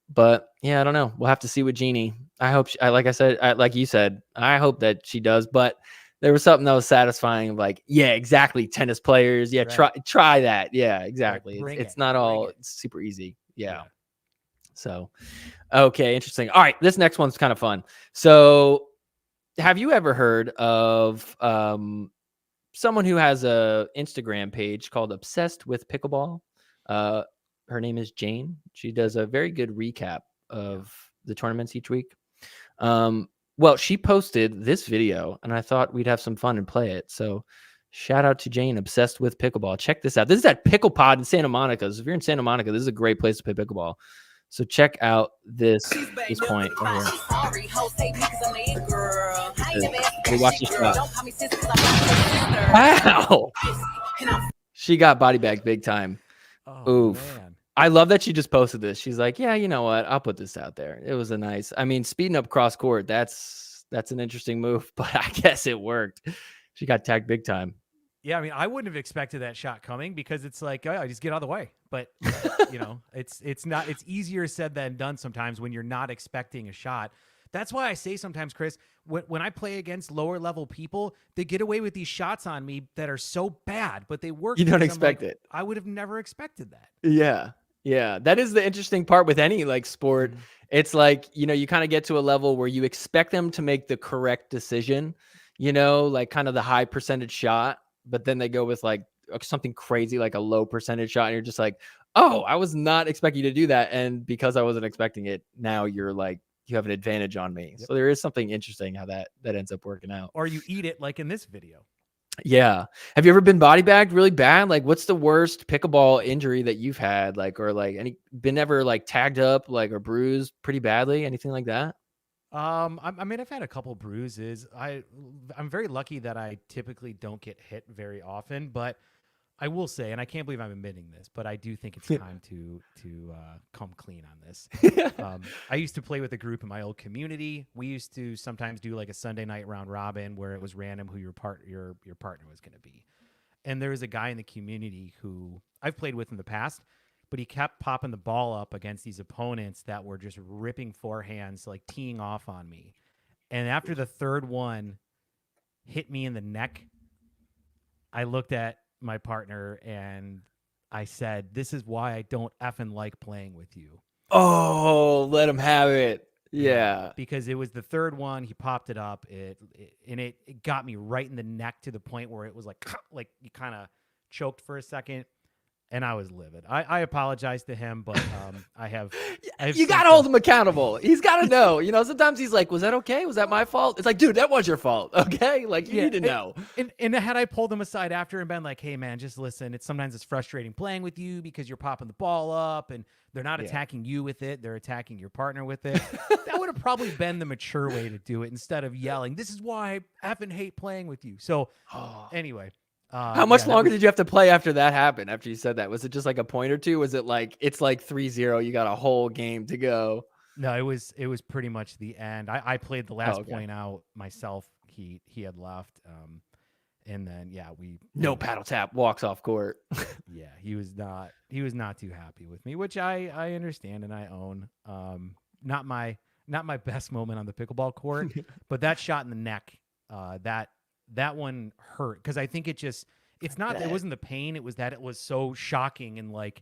But yeah, I don't know. We'll have to see with Genie. I hope, like you said, I hope that she does. But there was something that was satisfying. Like, yeah, exactly. Tennis players. Yeah, right. try that. Yeah, exactly. Bring It's it. not all Bring it. it's super easy. Yeah. So, okay, interesting. All right, this next one's kind of fun. So, have you ever heard of someone who has a Instagram page called Obsessed with Pickleball? Her name is Jane. She does a very good recap of the tournaments each week. well, she posted this video, and I thought we'd have some fun and play it. So shout out to Jane, obsessed with pickleball. Check this out. This is at Pickle Pod in Santa Monica. So if you're in Santa Monica, this is a great place to play pickleball. So check out this point right here. We watch this shot. Wow. She got body bagged big time. Oh, Oof. man. I love that she just posted this. She's like, yeah, you know what? I'll put this out there. It was a nice, I mean, speeding up cross court. That's an interesting move, but I guess it worked. She got tagged big time. Yeah, I mean, I wouldn't have expected that shot coming because it's like, oh, I just get out of the way. But you know, it's easier said than done sometimes when you're not expecting a shot. That's why I say sometimes, Chris, when I play against lower level people, they get away with these shots on me that are so bad, but they work. You don't because I'm expect like, it. I would have never expected that. Yeah. Yeah. That is the interesting part with any like sport. It's like, you know, you kind of get to a level where you expect them to make the correct decision, you know, like kind of the high percentage shot, but then they go with like something crazy, like a low percentage shot. And you're just like, oh, I was not expecting you to do that. And because I wasn't expecting it, now you're like, you have an advantage on me. Yep. So there is something interesting how that ends up working out. Or you eat it like in this video. Yeah. Have you ever been body bagged really bad? Like what's the worst pickleball injury that you've had? Like, or like been ever like tagged up, like, or bruised pretty badly? Anything like that? I mean, I've had a couple bruises. I'm very lucky that I typically don't get hit very often, but I will say, and I can't believe I'm admitting this, but I do think it's time to come clean on this. I used to play with a group in my old community. We used to sometimes do like a Sunday night round robin where it was random who your partner was going to be. And there was a guy in the community who I've played with in the past, but he kept popping the ball up against these opponents that were just ripping forehands, like teeing off on me. And after the third one hit me in the neck, I looked at my partner and I said, this is why I don't effing like playing with you. Oh, let him have it. Yeah. Because it was the third one. He popped it up. It got me right in the neck to the point where it was like you kind of choked for a second. And I was livid. I apologize to him, but I have you got to hold him accountable. He's got to know. You know, sometimes he's like, was that okay? Was that my fault? It's like, dude, that was your fault. Okay? Like, you need to know. And had I pulled him aside after and been like, hey, man, just listen. Sometimes it's frustrating playing with you because you're popping the ball up and they're not attacking you with it. They're attacking your partner with it. That would have probably been the mature way to do it instead of yelling, this is why I effing hate playing with you. So anyway. How much longer did you have to play after that happened? After you said that, was it just like a point or two? Was it like it's like 3-0? You got a whole game to go. No, it was pretty much the end. I played the last point out myself. He had left, and then no paddle tap, walks off court. Yeah, he was not too happy with me, which I understand and I own. Not my best moment on the pickleball court, but that shot in the neck, that one hurt because I think it wasn't the pain. It was that it was so shocking and like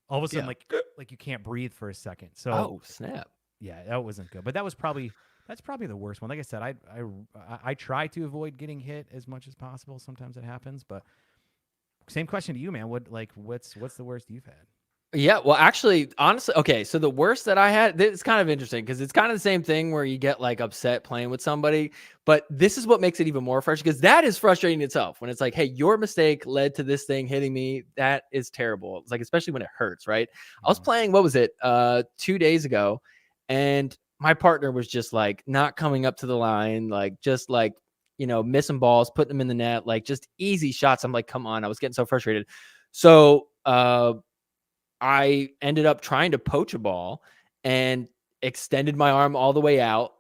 all of a sudden like you can't breathe for a second. So snap. Yeah, that wasn't good. But that's probably the worst one. Like I said, I try to avoid getting hit as much as possible. Sometimes it happens, but same question to you, man. What's the worst you've had? Yeah, well, actually, honestly, okay, so the worst that I had, it's kind of interesting because it's kind of the same thing where you get like upset playing with somebody, but this is what makes it even more frustrating because that is frustrating itself when it's like, hey, your mistake led to this thing hitting me. That is terrible. It's like, especially when it hurts, right? I was playing, what was it, 2 days ago, and my partner was just like not coming up to the line, like just like, you know, missing balls, putting them in the net, like just easy shots. I'm like, come on, I was getting so frustrated. So, I ended up trying to poach a ball and extended my arm all the way out,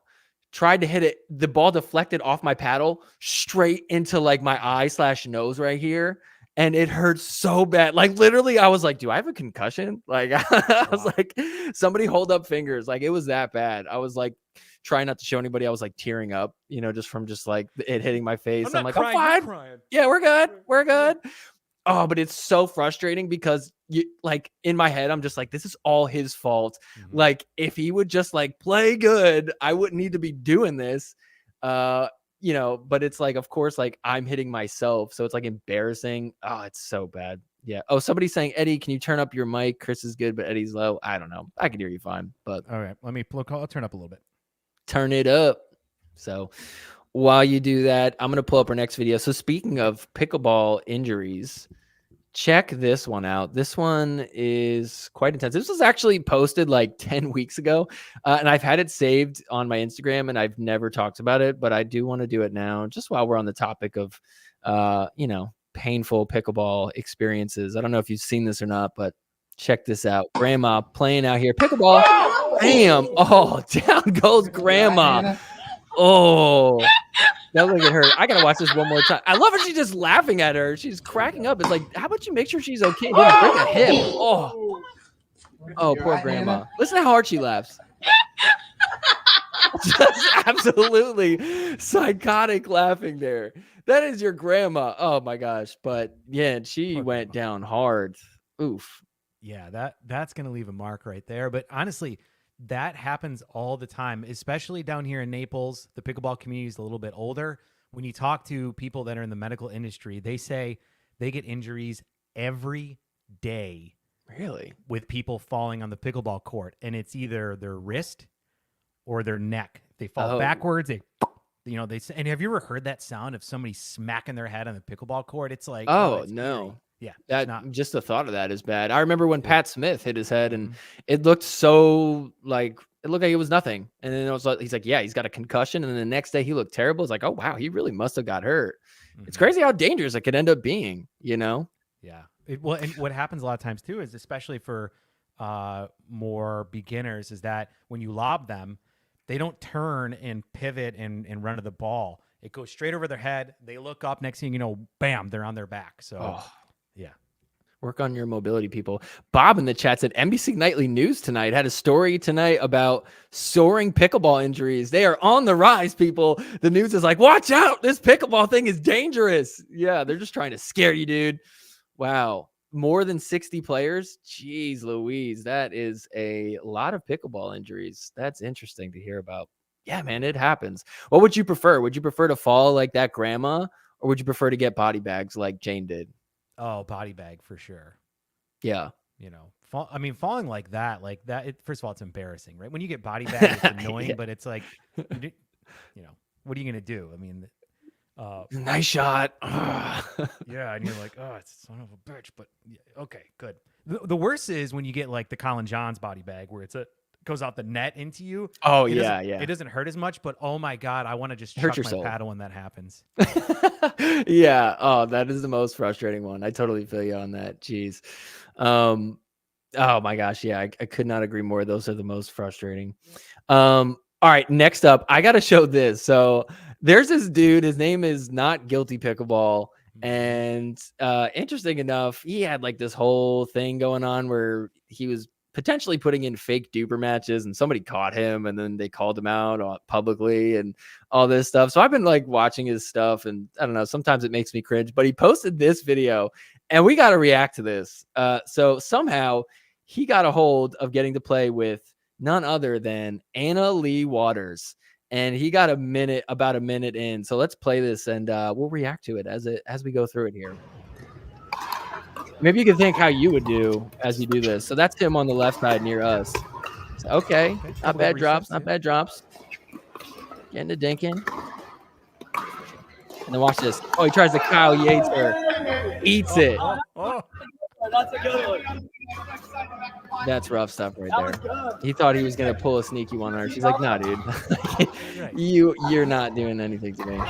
tried to hit it. The ball deflected off my paddle straight into like my eye/nose right here. And it hurt so bad. Like literally I was like, do I have a concussion? Like I was like, somebody hold up fingers. Like it was that bad. I was like trying not to show anybody. I was like tearing up, you know, just from just like it hitting my face. I'm like, crying, I'm fine. Yeah, we're good. Oh, but it's so frustrating because you like in my head, I'm just like, this is all his fault. Mm-hmm. Like if he would just like play good, I wouldn't need to be doing this. You know, but it's like, of course, like I'm hitting myself. So it's like embarrassing. Oh, it's so bad. Yeah. Oh, somebody's saying, Eddie, can you turn up your mic? Chris is good, but Eddie's low. I don't know. I can hear you fine, but all right. I'll turn up a little bit. Turn it up. So while you do that, I'm going to pull up our next video. So speaking of pickleball injuries, check this one out. This one is quite intense. This was actually posted like 10 weeks ago, and I've had it saved on my Instagram, and I've never talked about it, but I do want to do it now, just while we're on the topic of, painful pickleball experiences. I don't know if you've seen this or not, but check this out. Grandma playing out here. Pickleball. Bam. Oh, down goes Grandma. Oh. Now look at her. I gotta watch this one more time. I love her. She's just laughing at her. She's cracking up. It's like, how about you make sure she's okay? Didn't break a hip. Oh, poor Grandma. Listen to how hard she laughs. Just absolutely psychotic laughing there. That is your grandma. Oh my gosh. But yeah, she went down hard. Oof. Yeah, that's gonna leave a mark right there. But honestly, that happens all the time, especially down here in Naples. The pickleball community is a little bit older. When you talk to people that are in the medical industry, they say they get injuries every day. Really? With people falling on the pickleball court, and it's either their wrist or their neck. They fall backwards. And have you ever heard that sound of somebody smacking their head on the pickleball court? It's like, it's no. Eerie. Yeah, just the thought of that is bad. I remember when Pat Smith hit his head, and it looked so like it looked like it was nothing. And then it was like, he's like, yeah, he's got a concussion. And then the next day he looked terrible. It's like, oh wow, he really must have got hurt. It's crazy how dangerous it could end up being. Yeah. And what happens a lot of times too is, especially for more beginners, is that when you lob them, they don't turn and pivot and run to the ball. It goes straight over their head. They look up, next thing you know, bam, they're on their back. So. Yeah. Work on your mobility, people. Bob in the chat said NBC Nightly News tonight had a story tonight about soaring pickleball injuries. They are on the rise, people. The news is like, watch out. This pickleball thing is dangerous. Yeah, they're just trying to scare you, dude. Wow. More than 60 players? Jeez Louise. That is a lot of pickleball injuries. That's interesting to hear about. Yeah, man, it happens. What would you prefer? Would you prefer to fall like that grandma, or would you prefer to get body bags like Jane did? Oh, body bag for sure. Yeah. Falling like that, first of all, it's embarrassing, right? When you get body bag, it's annoying, but it's like, what are you going to do? I mean, nice shot. Yeah. And you're like, oh, it's son of a bitch, but yeah, okay, good. The worst is when you get like the Colin Johns body bag where goes out the net into you. Oh, yeah. Yeah. It doesn't hurt as much, but oh my God, I want to just Hurt chuck your my soul. paddle when that happens. Yeah. Oh, that is the most frustrating one. I totally feel you on that. Jeez. Oh my gosh. Yeah. I could not agree more. Those are the most frustrating. All right. Next up, I got to show this. So there's this dude, his name is Not Guilty Pickleball. And interesting enough, he had like this whole thing going on where he was potentially putting in fake duper matches, and somebody caught him, and then they called him out publicly and all this stuff. So I've been like watching his stuff, and I don't know, sometimes it makes me cringe, but he posted this video and we got to react to this. So somehow he got a hold of getting to play with none other than Anna Lee Waters, and he got about a minute in. So let's play this, and we'll react to it as we go through it here. Maybe you can think how you would do as you do this. So that's him on the left side near us. So, okay. Not bad drops. Not bad drops. Getting to dinking. And then watch this. Oh, he tries to Kyle Yates her. Eats it. That's a good one. That's rough stuff right there. He thought he was going to pull a sneaky one on her. She's like, nah, dude. You're not doing anything to me.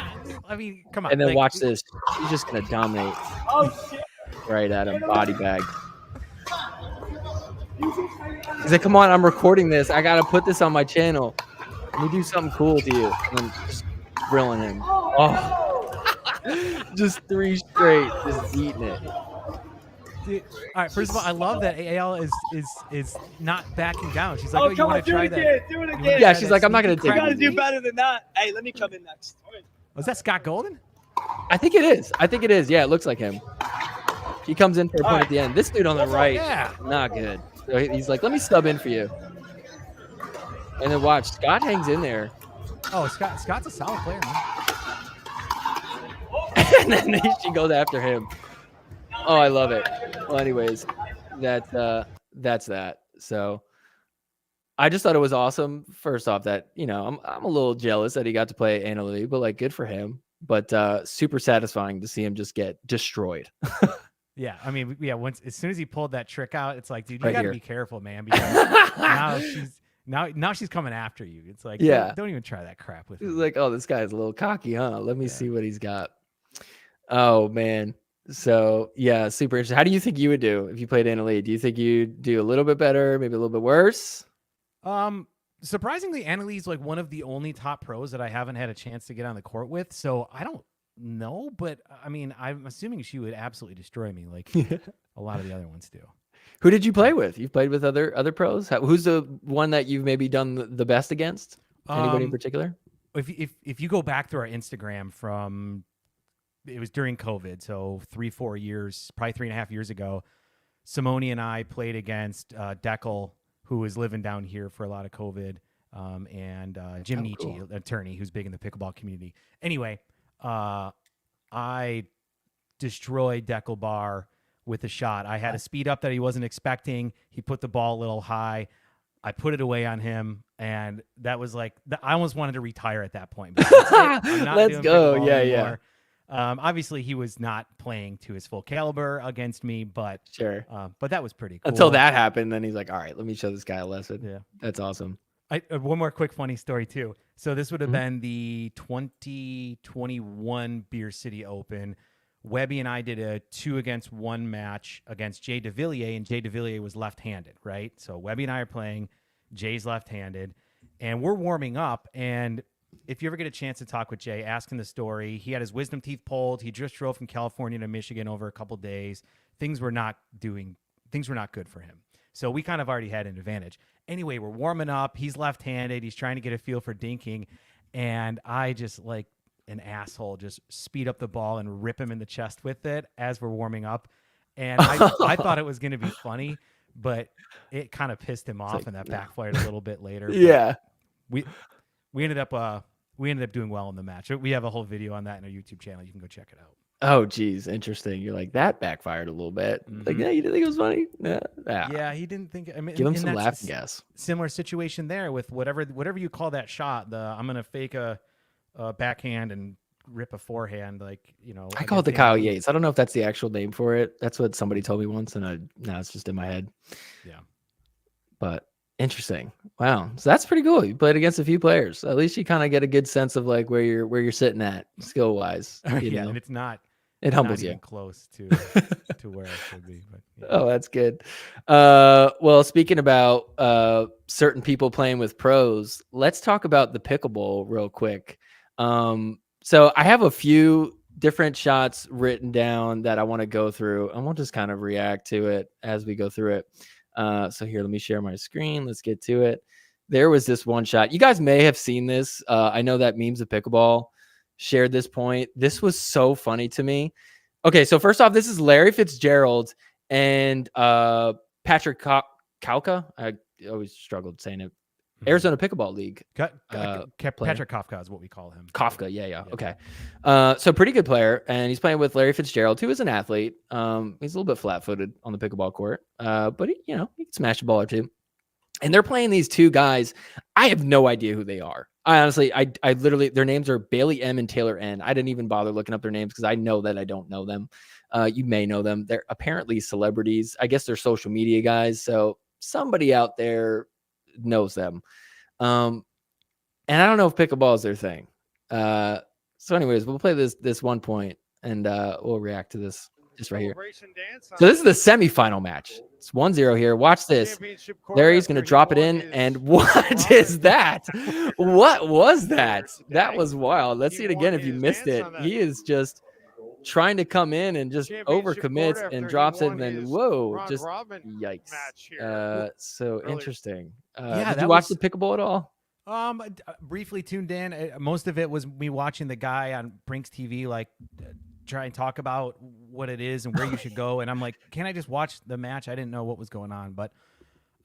I mean, come on. And then watch this. She's just going to dominate. Oh, shit. Right at him, body bag. He's like, come on, I'm recording this. I gotta put this on my channel. Let me do something cool to you. And then just grilling him. Oh, just 3 straight, just eating it. Dude, all right, first of all, I love that AL is not backing down. She's like, Oh, you come want on, to do try it that? again. Do it again. Yeah, she's like, I'm not gonna take You gotta it. do better than that. Hey, let me come in next. Was that Scott Golden? I think it is. Yeah, it looks like him. He comes in for a point at the end. This dude on the right, not good. So he's like, let me stub in for you. And then watch, Scott hangs in there. Oh, Scott's a solid player, man. And then she goes after him. Oh, I love it. Well, anyways, that's that. So I just thought it was awesome. First off, that I'm a little jealous that he got to play Anna Lee, but like good for him. But super satisfying to see him just get destroyed. Yeah, I mean, yeah. As soon as he pulled that trick out, it's like, dude, you Right got to here. be careful, man, because now she's coming after you. It's like, Yeah. don't even try that crap with He's me. like, oh, this guy's a little cocky, huh? Let me see what he's got. Oh man. So yeah, super interesting. How do you think you would do if you played Anna Lee? Do you think you'd do a little bit better, maybe a little bit worse? Surprisingly, Anna Lee's like one of the only top pros that I haven't had a chance to get on the court with. So I don't know, but I mean, I'm assuming she would absolutely destroy me, like a lot of the other ones do. Who did you play with? You've played with other pros. Who's the one that you've maybe done the best against? Anybody in particular? If you go back through our Instagram from, it was during COVID, so 3-4 years, probably 3.5 years ago, Simone and I played against Deckel, who was living down here for a lot of COVID, and Jim Nietzsche, cool. attorney, who's big in the pickleball community. Anyway, I destroyed Deckel Bar with a shot. I had a speed up that he wasn't expecting. He put the ball a little high. I put it away on him, and that was like, I almost wanted to retire at that point. But I'm not Let's doing go. pickleball Yeah, anymore. Obviously, he was not playing to his full caliber against me, but Sure. But that was pretty cool. Until that happened, then he's like, all right, let me show this guy a lesson. Yeah. That's awesome. One more quick funny story too. So this would have Mm-hmm. been the 2021 Beer City Open. Webby and I did a 2-against-1 match against Jay DeVilliers, and Jay DeVilliers was left-handed, right? So Webby and I are playing. Jay's left-handed, and we're warming up. And if you ever get a chance to talk with Jay, ask him the story. He had his wisdom teeth pulled. He just drove from California to Michigan over a couple days. Things were not good for him. So we kind of already had an advantage. Anyway, we're warming up. He's left-handed. He's trying to get a feel for dinking. And I just, like an asshole, just speed up the ball and rip him in the chest with it as we're warming up. And I thought it was going to be funny, but it kind of pissed him off, and that backfired a little bit later. Yeah. We ended up doing well in the match. We have a whole video on that in our YouTube channel. You can go check it out. Oh, geez. Interesting. You're like, that backfired a little bit. Like, yeah, you didn't think it was funny? Yeah, he didn't think. I mean, Give him and some that's laughing gas. Similar situation there with whatever you call that shot. I'm gonna fake a backhand and rip a forehand. Like, I call it the Kyle Yates. I don't know if that's the actual name for it. That's what somebody told me once, and now it's just in my head. Yeah. But interesting. Wow. So that's pretty cool. You played against a few players. At least you kind of get a good sense of like where you're sitting at skill wise. Yeah, and it's not. It humbles not you. even close to where I should be. But, yeah. Oh, that's good. Well, speaking about certain people playing with pros, let's talk about the pickleball real quick. So I have a few different shots written down that I want to go through, and we'll just kind of react to it as we go through it. So here, let me share my screen. Let's get to it. There was this one shot. You guys may have seen this. I know that Memes of Pickleball shared this point. This was so funny to me. Okay, so first off, this is Larry Fitzgerald and Patrick Kauka. I always struggled saying it. Arizona Pickleball League. Patrick Kafka is what we call him. Kafka, yeah. Okay. So pretty good player, and he's playing with Larry Fitzgerald, who is an athlete. He's a little bit flat-footed on the pickleball court, but he can smash a ball or two. And they're playing these two guys. I have no idea who they are. I honestly, I literally, their names are Bailey M and Taylor N. I didn't even bother looking up their names because I know that I don't know them. You may know them. They're apparently celebrities. I guess they're social media guys. So somebody out there knows them. And I don't know if pickleball is their thing. So anyways, we'll play this one point and we'll react to this just right here. So this is the semifinal match. It's 1-0 here. Watch this. Larry's going to drop it in. And what is that? What was that? That was wild. Let's see it again if you missed it. He is just trying to come in and just overcommits and drops it. And then, whoa, just yikes. So interesting. Did you watch the pickleball at all? Briefly tuned in. Most of it was me watching the guy on Brinks TV, like try and talk about what it is and where you should go. And I'm like, can I just watch the match? I didn't know what was going on, but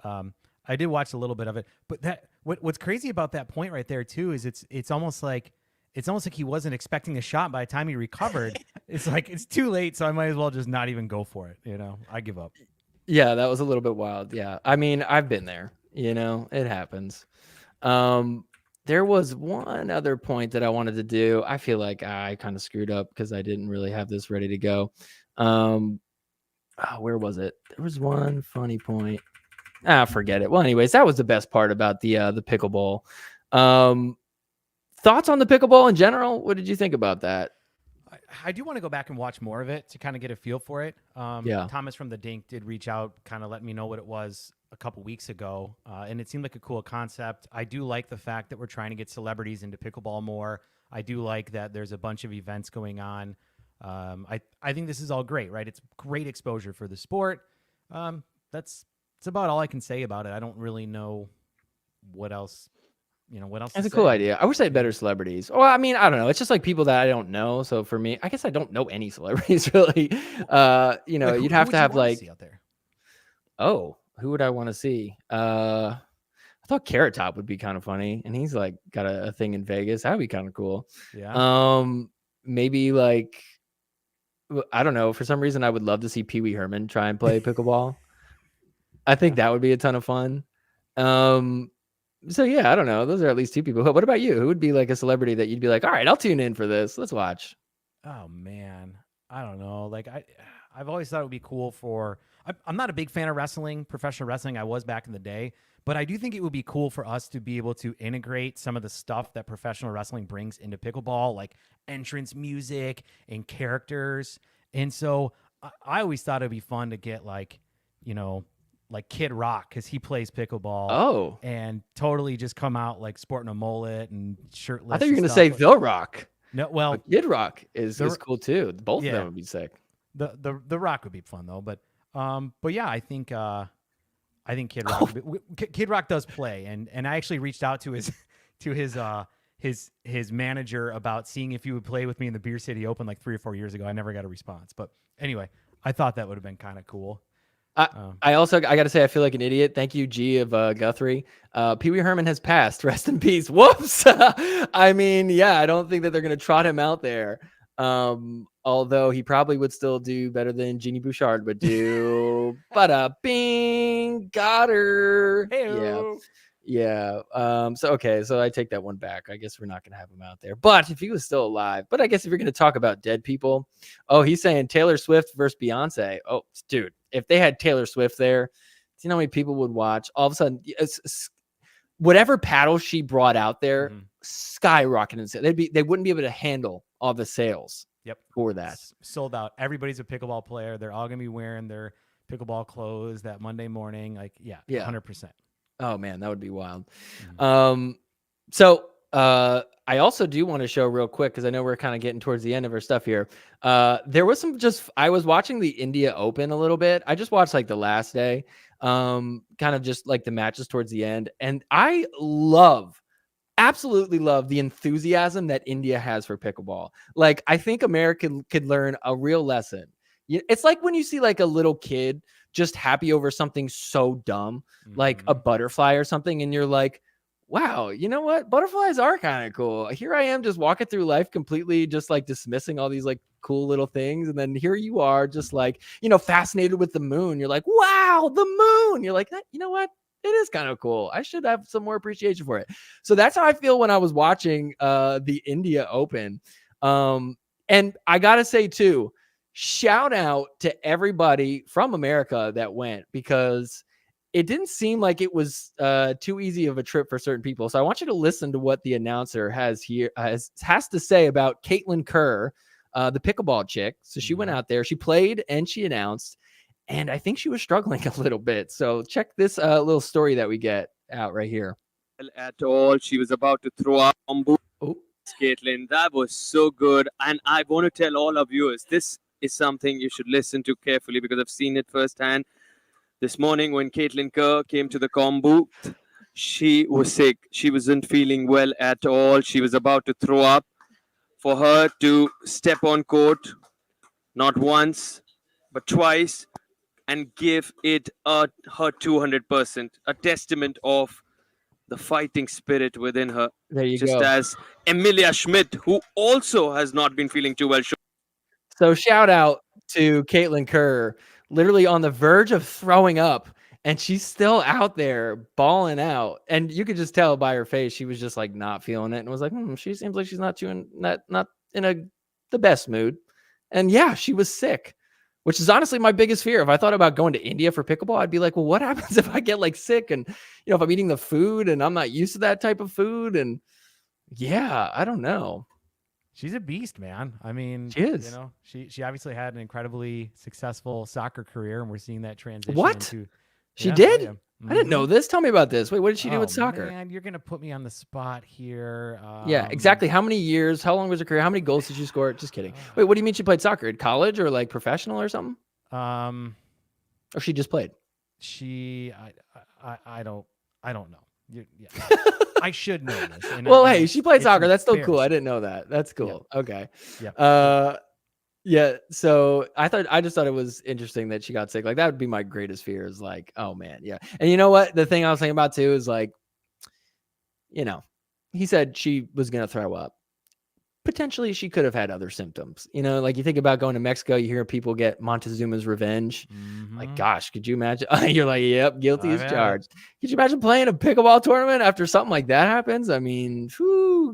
I did watch a little bit of it. But what's crazy about that point right there too is it's almost like he wasn't expecting a shot by the time he recovered. It's like it's too late, so I might as well just not even go for it. I give up. Yeah, that was a little bit wild. Yeah, I mean, I've been there. You know, it happens. There was one other point that I wanted to do. I feel like I kind of screwed up because I didn't really have this ready to go. Where was it? There was one funny point. Forget it. Well, anyways, that was the best part about the pickleball. Thoughts on the pickleball in general? What did you think about that? I do want to go back and watch more of it to kind of get a feel for it. Yeah. Thomas from the Dink did reach out, kind of let me know what it was a couple weeks ago, and it seemed like a cool concept. I do like the fact that we're trying to get celebrities into pickleball more. I do like that there's a bunch of events going on. I think this is all great, right? It's great exposure for the sport. That's about all I can say about it. I don't really know what else. What else? That's a cool idea. I wish I had better celebrities. Well, I mean, I don't know. It's just like people that I don't know. So for me, I guess I don't know any celebrities really. You'd have to have like. Out there? Oh, who would I want to see? I thought Carrot Top would be kind of funny, and he's like got a thing in Vegas. That'd be kind of cool. Yeah. Maybe like, I don't know. For some reason, I would love to see Pee Wee Herman try and play pickleball. I think that would be a ton of fun. So yeah, I don't know. Those are at least two people. What about you? Who would be like a celebrity that you'd be like, all right, I'll tune in for this. Let's watch. Oh man, I don't know. Like I've always thought it would be cool for. I'm not a big fan of wrestling, professional wrestling. I was back in the day, but I do think it would be cool for us to be able to integrate some of the stuff that professional wrestling brings into pickleball, like entrance music and characters. And so I always thought it'd be fun to get like Kid Rock, because he plays pickleball. Oh. And totally just come out like sporting a mullet and shirtless. I thought you were going to say The Rock. No, well, but Kid Rock is cool too. Both of them would be sick. The Rock would be fun though, but yeah, I think Kid Rock. Kid Rock does play, and I actually reached out to his manager about seeing if he would play with me in the Beer City Open like 3 or 4 years ago. I never got a response, but anyway, I thought that would have been kind of cool. I got to say, I feel like an idiot. Thank you, G of Guthrie. Pee Wee Herman has passed. Rest in peace. Whoops. I mean, yeah, I don't think that they're going to trot him out there. Although he probably would still do better than Eugenie Bouchard would do. Bing, got her. Hey-o. Yeah. So I take that one back. I guess we're not going to have him out there. But if he was still alive, but I guess if you're going to talk about dead people, he's saying Taylor Swift versus Beyonce. Oh, dude, if they had Taylor Swift there, do you know how many people would watch? All of a sudden, whatever paddle she brought out there, skyrocketed. They wouldn't be able to handle all the sales. Yep. For that. Sold out. Everybody's a pickleball player. They're all going to be wearing their pickleball clothes that Monday morning. Like, yeah. 100%. Oh man, that would be wild. Mm-hmm. So I also do want to show real quick, because I know we're kind of getting towards the end of our stuff here. There was I was watching the India Open a little bit. I just watched like the last day, kind of just like the matches towards the end. And I absolutely love the enthusiasm that India has for pickleball. Like, I think America could learn a real lesson. It's like when you see like a little kid just happy over something so dumb, like a butterfly or something, and you're like, wow, you know what? Butterflies are kind of cool. Here I am just walking through life completely just like dismissing all these like cool little things. And then here you are just like, fascinated with the moon. You're like, wow, the moon. You're like, you know what? It is kind of cool. I should have some more appreciation for it. So that's how I feel when I was watching the India Open. And I got to say too, shout out to everybody from America that went, because it didn't seem like it was too easy of a trip for certain people. So I want you to listen to what the announcer has to say about Caitlin Kerr, the pickleball chick. So she went out there, she played, and she announced, and I think she was struggling a little bit. So check this little story that we get out right here. At all, she was about to throw up on Caitlin. That was so good, and I want to tell all our viewers, this is something you should listen to carefully, because I've seen it firsthand. This morning when Caitlin Kerr came to the combo, she was sick. She wasn't feeling well at all. She was about to throw up. For her to step on court, not once, but twice, and give it her 200%, a testament of the fighting spirit within her. There you just go. As Emilia Schmidt, who also has not been feeling too well. So shout out to Caitlin Kerr, literally on the verge of throwing up, and she's still out there balling out. And you could just tell by her face, she was just like not feeling it and was like, she seems like she's not in the best mood. And yeah, she was sick, which is honestly my biggest fear. If I thought about going to India for pickleball, I'd be like, well, what happens if I get like sick and, if I'm eating the food and I'm not used to that type of food? And yeah, I don't know. She's a beast, man. I mean, she is. She obviously had an incredibly successful soccer career, and we're seeing that transition. What? Into, she did? Oh, yeah. I didn't know this. Tell me about this. Wait, what did she do with soccer? Man, you're gonna put me on the spot here. Yeah, exactly. How many years? How long was her career? How many goals did she score? Just kidding. Wait, what do you mean she played soccer at college or like professional or something? Or she just played? I don't know. Yeah. I should know this. Well, hey, she played soccer. That's still cool. I didn't know that. That's cool. Yeah. Okay. Yeah. Yeah. So I just thought it was interesting that she got sick. Like that would be my greatest fear is like, oh man. Yeah. And you know what? The thing I was thinking about too is like, he said she was going to throw up. Potentially she could have had other symptoms, like you think about going to Mexico, you hear people get Montezuma's revenge. Like, gosh, could you imagine? You're like, yep, guilty as charged. Could you imagine playing a pickleball tournament after something like that happens? I mean,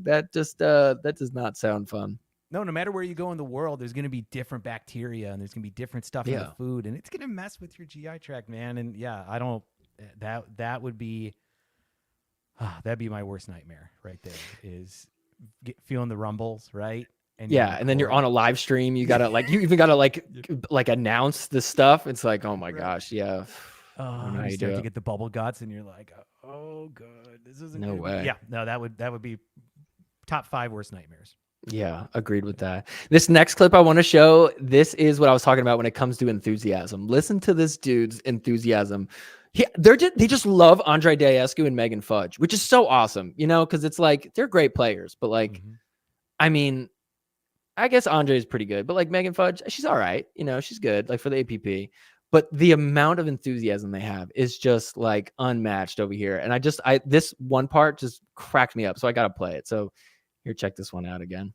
that just, that does not sound fun. No matter where you go in the world, there's going to be different bacteria and there's going to be different stuff in the food and it's going to mess with your GI tract, man. And yeah, that would be, that'd be my worst nightmare right there is feeling the rumbles, right? And and then you're on a live stream. You gotta you even gotta like announce the stuff. It's like, oh my gosh, yeah. You start to get the bubble guts, and you're like, oh, good. This isn't no good. way. Yeah, no, that would be top 5 worst nightmares. Yeah, agreed with that. This next clip I want to show. This is what I was talking about when it comes to enthusiasm. Listen to this dude's enthusiasm. They just love Andre Daescu and Megan Fudge, which is so awesome, because it's like they're great players, but like, I mean, I guess Andre is pretty good, but like Megan Fudge, she's all right, she's good, like for the APP. But the amount of enthusiasm they have is just like unmatched over here, and this one part just cracked me up, so I gotta play it. So here, check this one out again.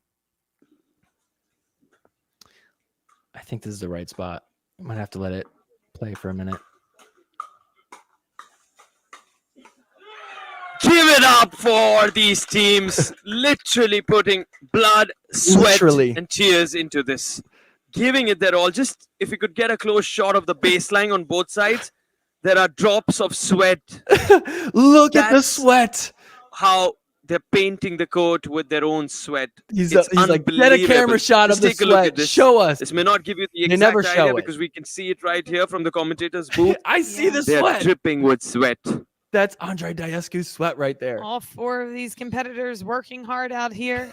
I think this is the right spot. I might have to let it play for a minute. Give it up for these teams, literally putting blood, sweat, and tears into this. Giving it their all. Just if we could get a close shot of the baseline on both sides, there are drops of sweat. Look at the sweat. How they're painting the court with their own sweat. He's like, get a camera shot of the sweat. Show us. This may not give you the exact idea because we can see it right here from the commentator's booth. I see the they're sweat. dripping with sweat. That's Andre Daescu's sweat right there. All 4 of these competitors working hard out here.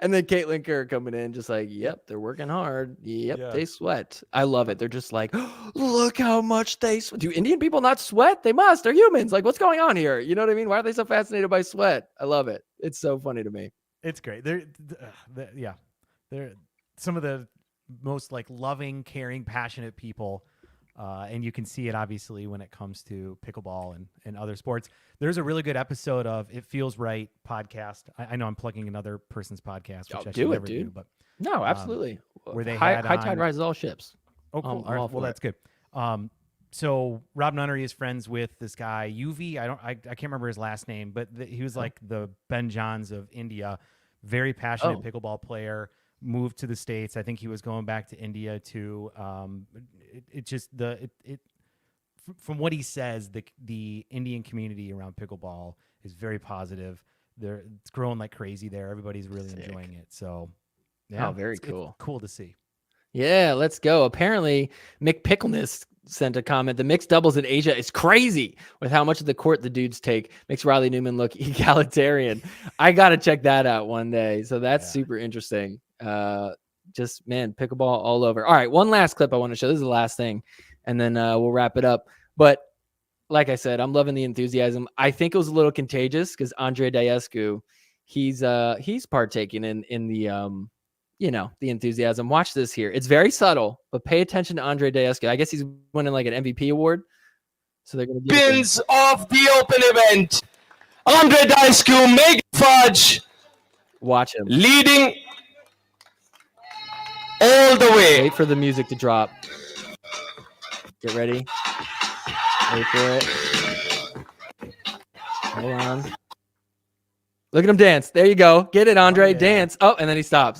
And then Caitlin Kerr coming in just like, yep, they're working hard. Yep, they sweat. I love it. They're just like, look how much they sweat. Do Indian people not sweat? They must. They're humans. Like, what's going on here? You know what I mean? Why are they so fascinated by sweat? I love it. It's so funny to me. It's great. They're some of the most like loving, caring, passionate people. And you can see it obviously when it comes to pickleball and other sports. There's a really good episode of It Feels Right podcast. I know I'm plugging another person's podcast, which I should never do, but no, absolutely. Where they high had tide rises all ships. Oh, cool. All right. Well, that's good. So Rob Nunnery is friends with this guy Uvi. I can't remember his last name, but he was like the Ben Johns of India. Very passionate pickleball player. Moved to the States. I think he was going back to India to from what he says, the Indian community around pickleball is very positive. It's growing like crazy there. Everybody's really enjoying it. So yeah, very cool. It's cool to see. Yeah, let's go. Apparently, Mick Pickleness sent a comment. The mixed doubles in Asia is crazy with how much of the court the dudes take. Makes Riley Newman look egalitarian. I got to check that out one day. So that's super interesting. Just, man, pickleball all over. All right, one last clip I want to show. This is the last thing, and then we'll wrap it up. But like I said, I'm loving the enthusiasm. I think it was a little contagious because Andre Daescu, he's partaking in the the enthusiasm. Watch this here. It's very subtle, but pay attention to Andre Daescu. I guess he's winning like an MVP award. So they're going to Pins of the open event. Andre Daescu, Megan Fudge. Watch him. Leading all the way. Wait for the music to drop. Get ready. Wait for it. Hold on. Look at him dance. There you go. Get it, Andre. Dance. Oh, and then he stops.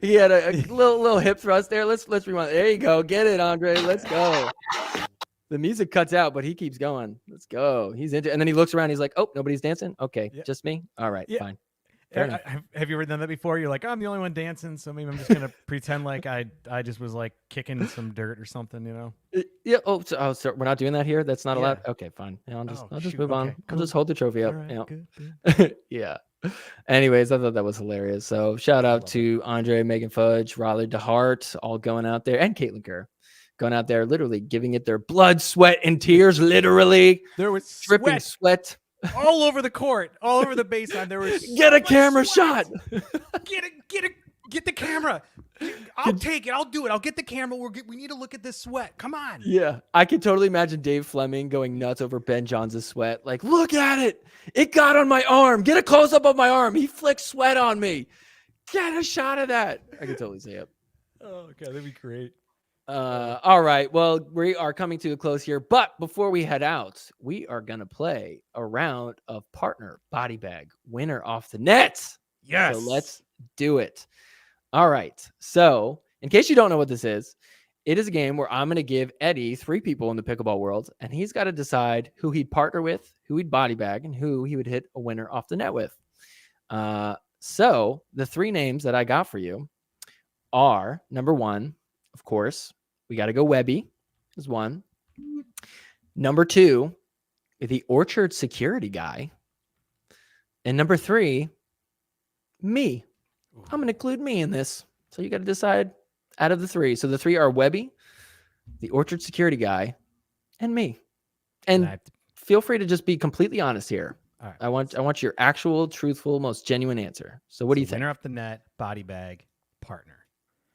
He had a little hip thrust there. Let's rewind. There you go. Get it, Andre. Let's go. The music cuts out, but he keeps going. Let's go. He's into it. And then he looks around. He's like, oh, nobody's dancing? Okay, just me? All right, fine. Have you ever done that before? You're like, I'm the only one dancing, so maybe I'm just gonna pretend like I just was like kicking some dirt or something, you know? Yeah. So we're not doing that here. That's not allowed. Okay, fine. Yeah, I'll just move on. I'll just hold the trophy up. Right, yeah. good. Yeah. Anyways, I thought that was hilarious. So shout out to Andre, Megan Fudge, Riley DeHart, all going out there, and Caitlin Kerr, going out there, literally giving it their blood, sweat, and tears. Literally, there was dripping sweat. All over the court, all over the baseline. There was get a camera shot. Get the camera. I'll take it. I'll do it. I'll get the camera. We need to look at this sweat. Come on. Yeah, I can totally imagine Dave Fleming going nuts over Ben Johns' sweat. Like, look at it. It got on my arm. Get a close up of my arm. He flicked sweat on me. Get a shot of that. I can totally see it. Oh, okay, that'd be great. All right. Well, we are coming to a close here, but before we head out, we are going to play a round of partner body bag winner off the net. Yes. So let's do it. All right. So in case you don't know what this is, it is a game where I'm going to give Eddie 3 people in the pickleball world, and he's got to decide who he'd partner with, who he'd body bag, and who he would hit a winner off the net with. So the 3 names that I got for you are, number 1, of course, we got to go Webby is 1. Number 2, the Orchard security guy. And number 3, me. I'm going to include me in this. So you got to decide out of the 3. So the 3 are Webby, the Orchard security guy, and me. And feel free to just be completely honest here. All right. I want your actual, truthful, most genuine answer. So what do you think? Winner off the net, body bag, partner.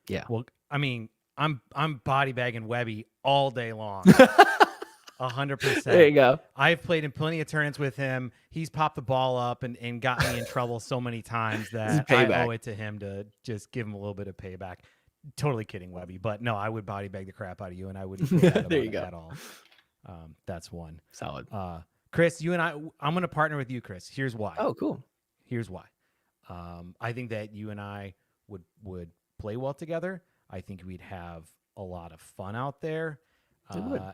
Yeah. Well, I mean, I'm body bagging Webby all day long. 100%. There you go. I've played in plenty of tournaments with him. He's popped the ball up and got me in trouble so many times that I owe it to him to just give him a little bit of payback. Totally kidding, Webby. But no, I would body bag the crap out of you, and I wouldn't feel bad about it at all. That's 1. Solid. Chris, you and I'm going to partner with you, Chris. Here's why. Oh, cool. Here's why. I think that you and I would play well together. I think we'd have a lot of fun out there.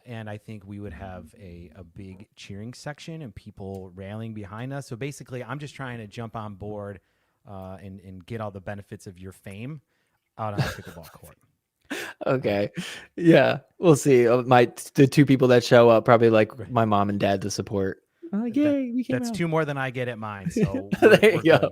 And I think we would have a big cheering section and people rallying behind us. So basically, I'm just trying to jump on board and get all the benefits of your fame out on the pickleball court. Okay. Yeah. We'll see. The 2 people that show up, probably like my mom and dad to support. Like, yay, we came That's out. 2 more than I get at mine. So there you go.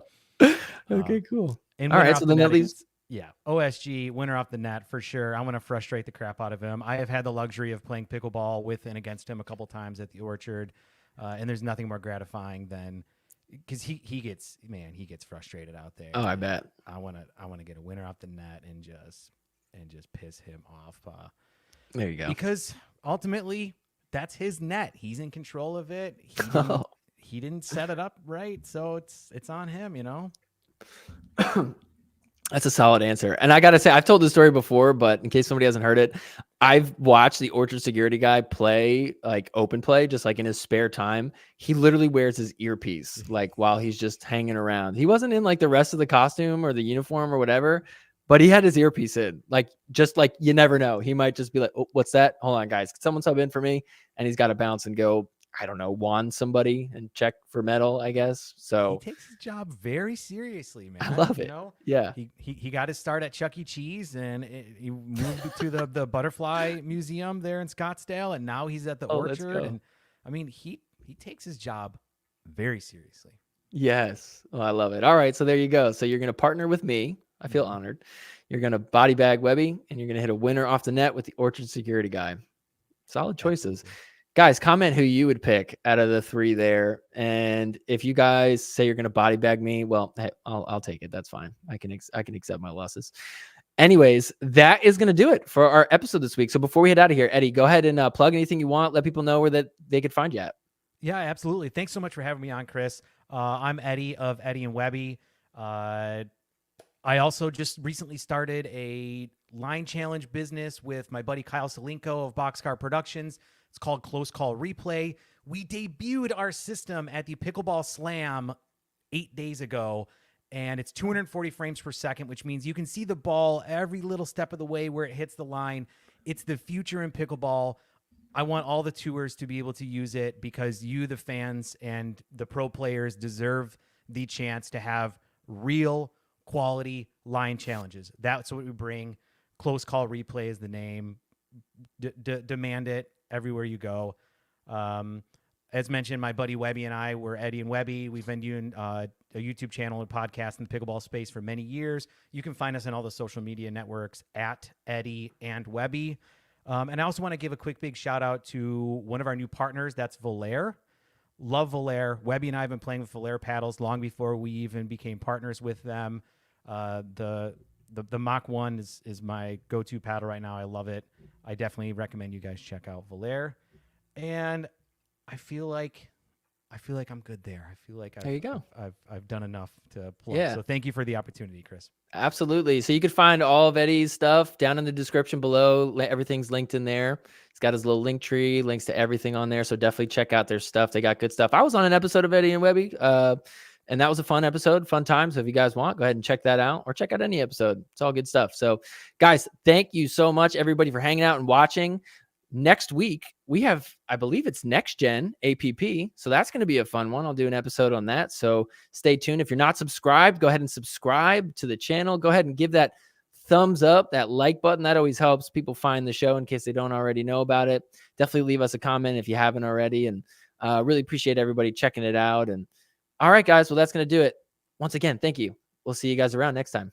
Okay, cool. All right. So then at least. Yeah, OSG, winner off the net for sure. I'm going to frustrate the crap out of him. I have had the luxury of playing pickleball with and against him a couple times at the Orchard, and there's nothing more gratifying than because he gets frustrated out there. Oh, I bet. I want to get a winner off the net and just piss him off. There you go. Because ultimately, that's his net. He's in control of it. He didn't set it up right, so it's on him. You know. That's a solid answer. And I got to say, I've told this story before, but in case somebody hasn't heard it, I've watched the Orchard security guy play, like open play, just like in his spare time. He literally wears his earpiece, like while he's just hanging around. He wasn't in like the rest of the costume or the uniform or whatever, but he had his earpiece in, like, just like, you never know. He might just be like, oh, what's that? Hold on, guys. Can someone sub in for me? And he's got to bounce and go, I don't know, wand somebody and check for metal, I guess. So he takes his job very seriously, man. I love it. You know? Yeah. He got his start at Chuck E. Cheese, and he moved to the Butterfly Museum there in Scottsdale, and now he's at the Orchard. And I mean, he takes his job very seriously. Yes. Oh, I love it. All right. So there you go. So you're going to partner with me. I feel honored. You're going to body bag Webby, and you're going to hit a winner off the net with the Orchard security guy. Solid choices. Absolutely. Guys, comment who you would pick out of the 3 there. And if you guys say you're going to body bag me, well, hey, I'll take it. That's fine. I can accept my losses. Anyways, that is going to do it for our episode this week. So before we head out of here, Eddie, go ahead and plug anything you want. Let people know where that they could find you at. Yeah, absolutely. Thanks so much for having me on, Chris. I'm Eddie of Eddie and Webby. I also just recently started a line challenge business with my buddy Kyle Salinko of Boxcar Productions. It's called Close Call Replay. We debuted our system at the Pickleball Slam 8 days ago, and it's 240 frames per second, which means you can see the ball every little step of the way where it hits the line. It's the future in pickleball. I want all the tours to be able to use it because you, the fans, and the pro players deserve the chance to have real quality line challenges. That's what we bring. Close Call Replay is the name. Demand it everywhere you go. As mentioned, my buddy Webby and I were Eddie and Webby. We've been doing a YouTube channel and podcast in the pickleball space for many years. You can find us on all the social media networks at Eddie and Webby. And I also want to give a quick big shout out to one of our new partners. That's Volair. Love Volair. Webby and I have been playing with Volair paddles long before we even became partners with them. The Mach 1 is my go-to paddle right now. I love it. I definitely recommend you guys check out Volair. And I feel like I'm good there. I feel like there you go. I've done enough to plug. Yeah. So thank you for the opportunity, Chris. Absolutely. So you can find all of Eddie's stuff down in the description below. Everything's linked in there. He's got his little link tree, links to everything on there. So definitely check out their stuff. They got good stuff. I was on an episode of Eddie and Webby, and that was a fun episode, fun time. So if you guys want, go ahead and check that out or check out any episode. It's all good stuff. So guys, thank you so much, everybody, for hanging out and watching. Next week, we have, I believe it's Next Gen APP. So that's going to be a fun one. I'll do an episode on that. So stay tuned. If you're not subscribed, go ahead and subscribe to the channel. Go ahead and give that thumbs up, that like button. That always helps people find the show in case they don't already know about it. Definitely leave us a comment if you haven't already. And really appreciate everybody checking it out. And all right, guys. Well, that's going to do it. Once again, thank you. We'll see you guys around next time.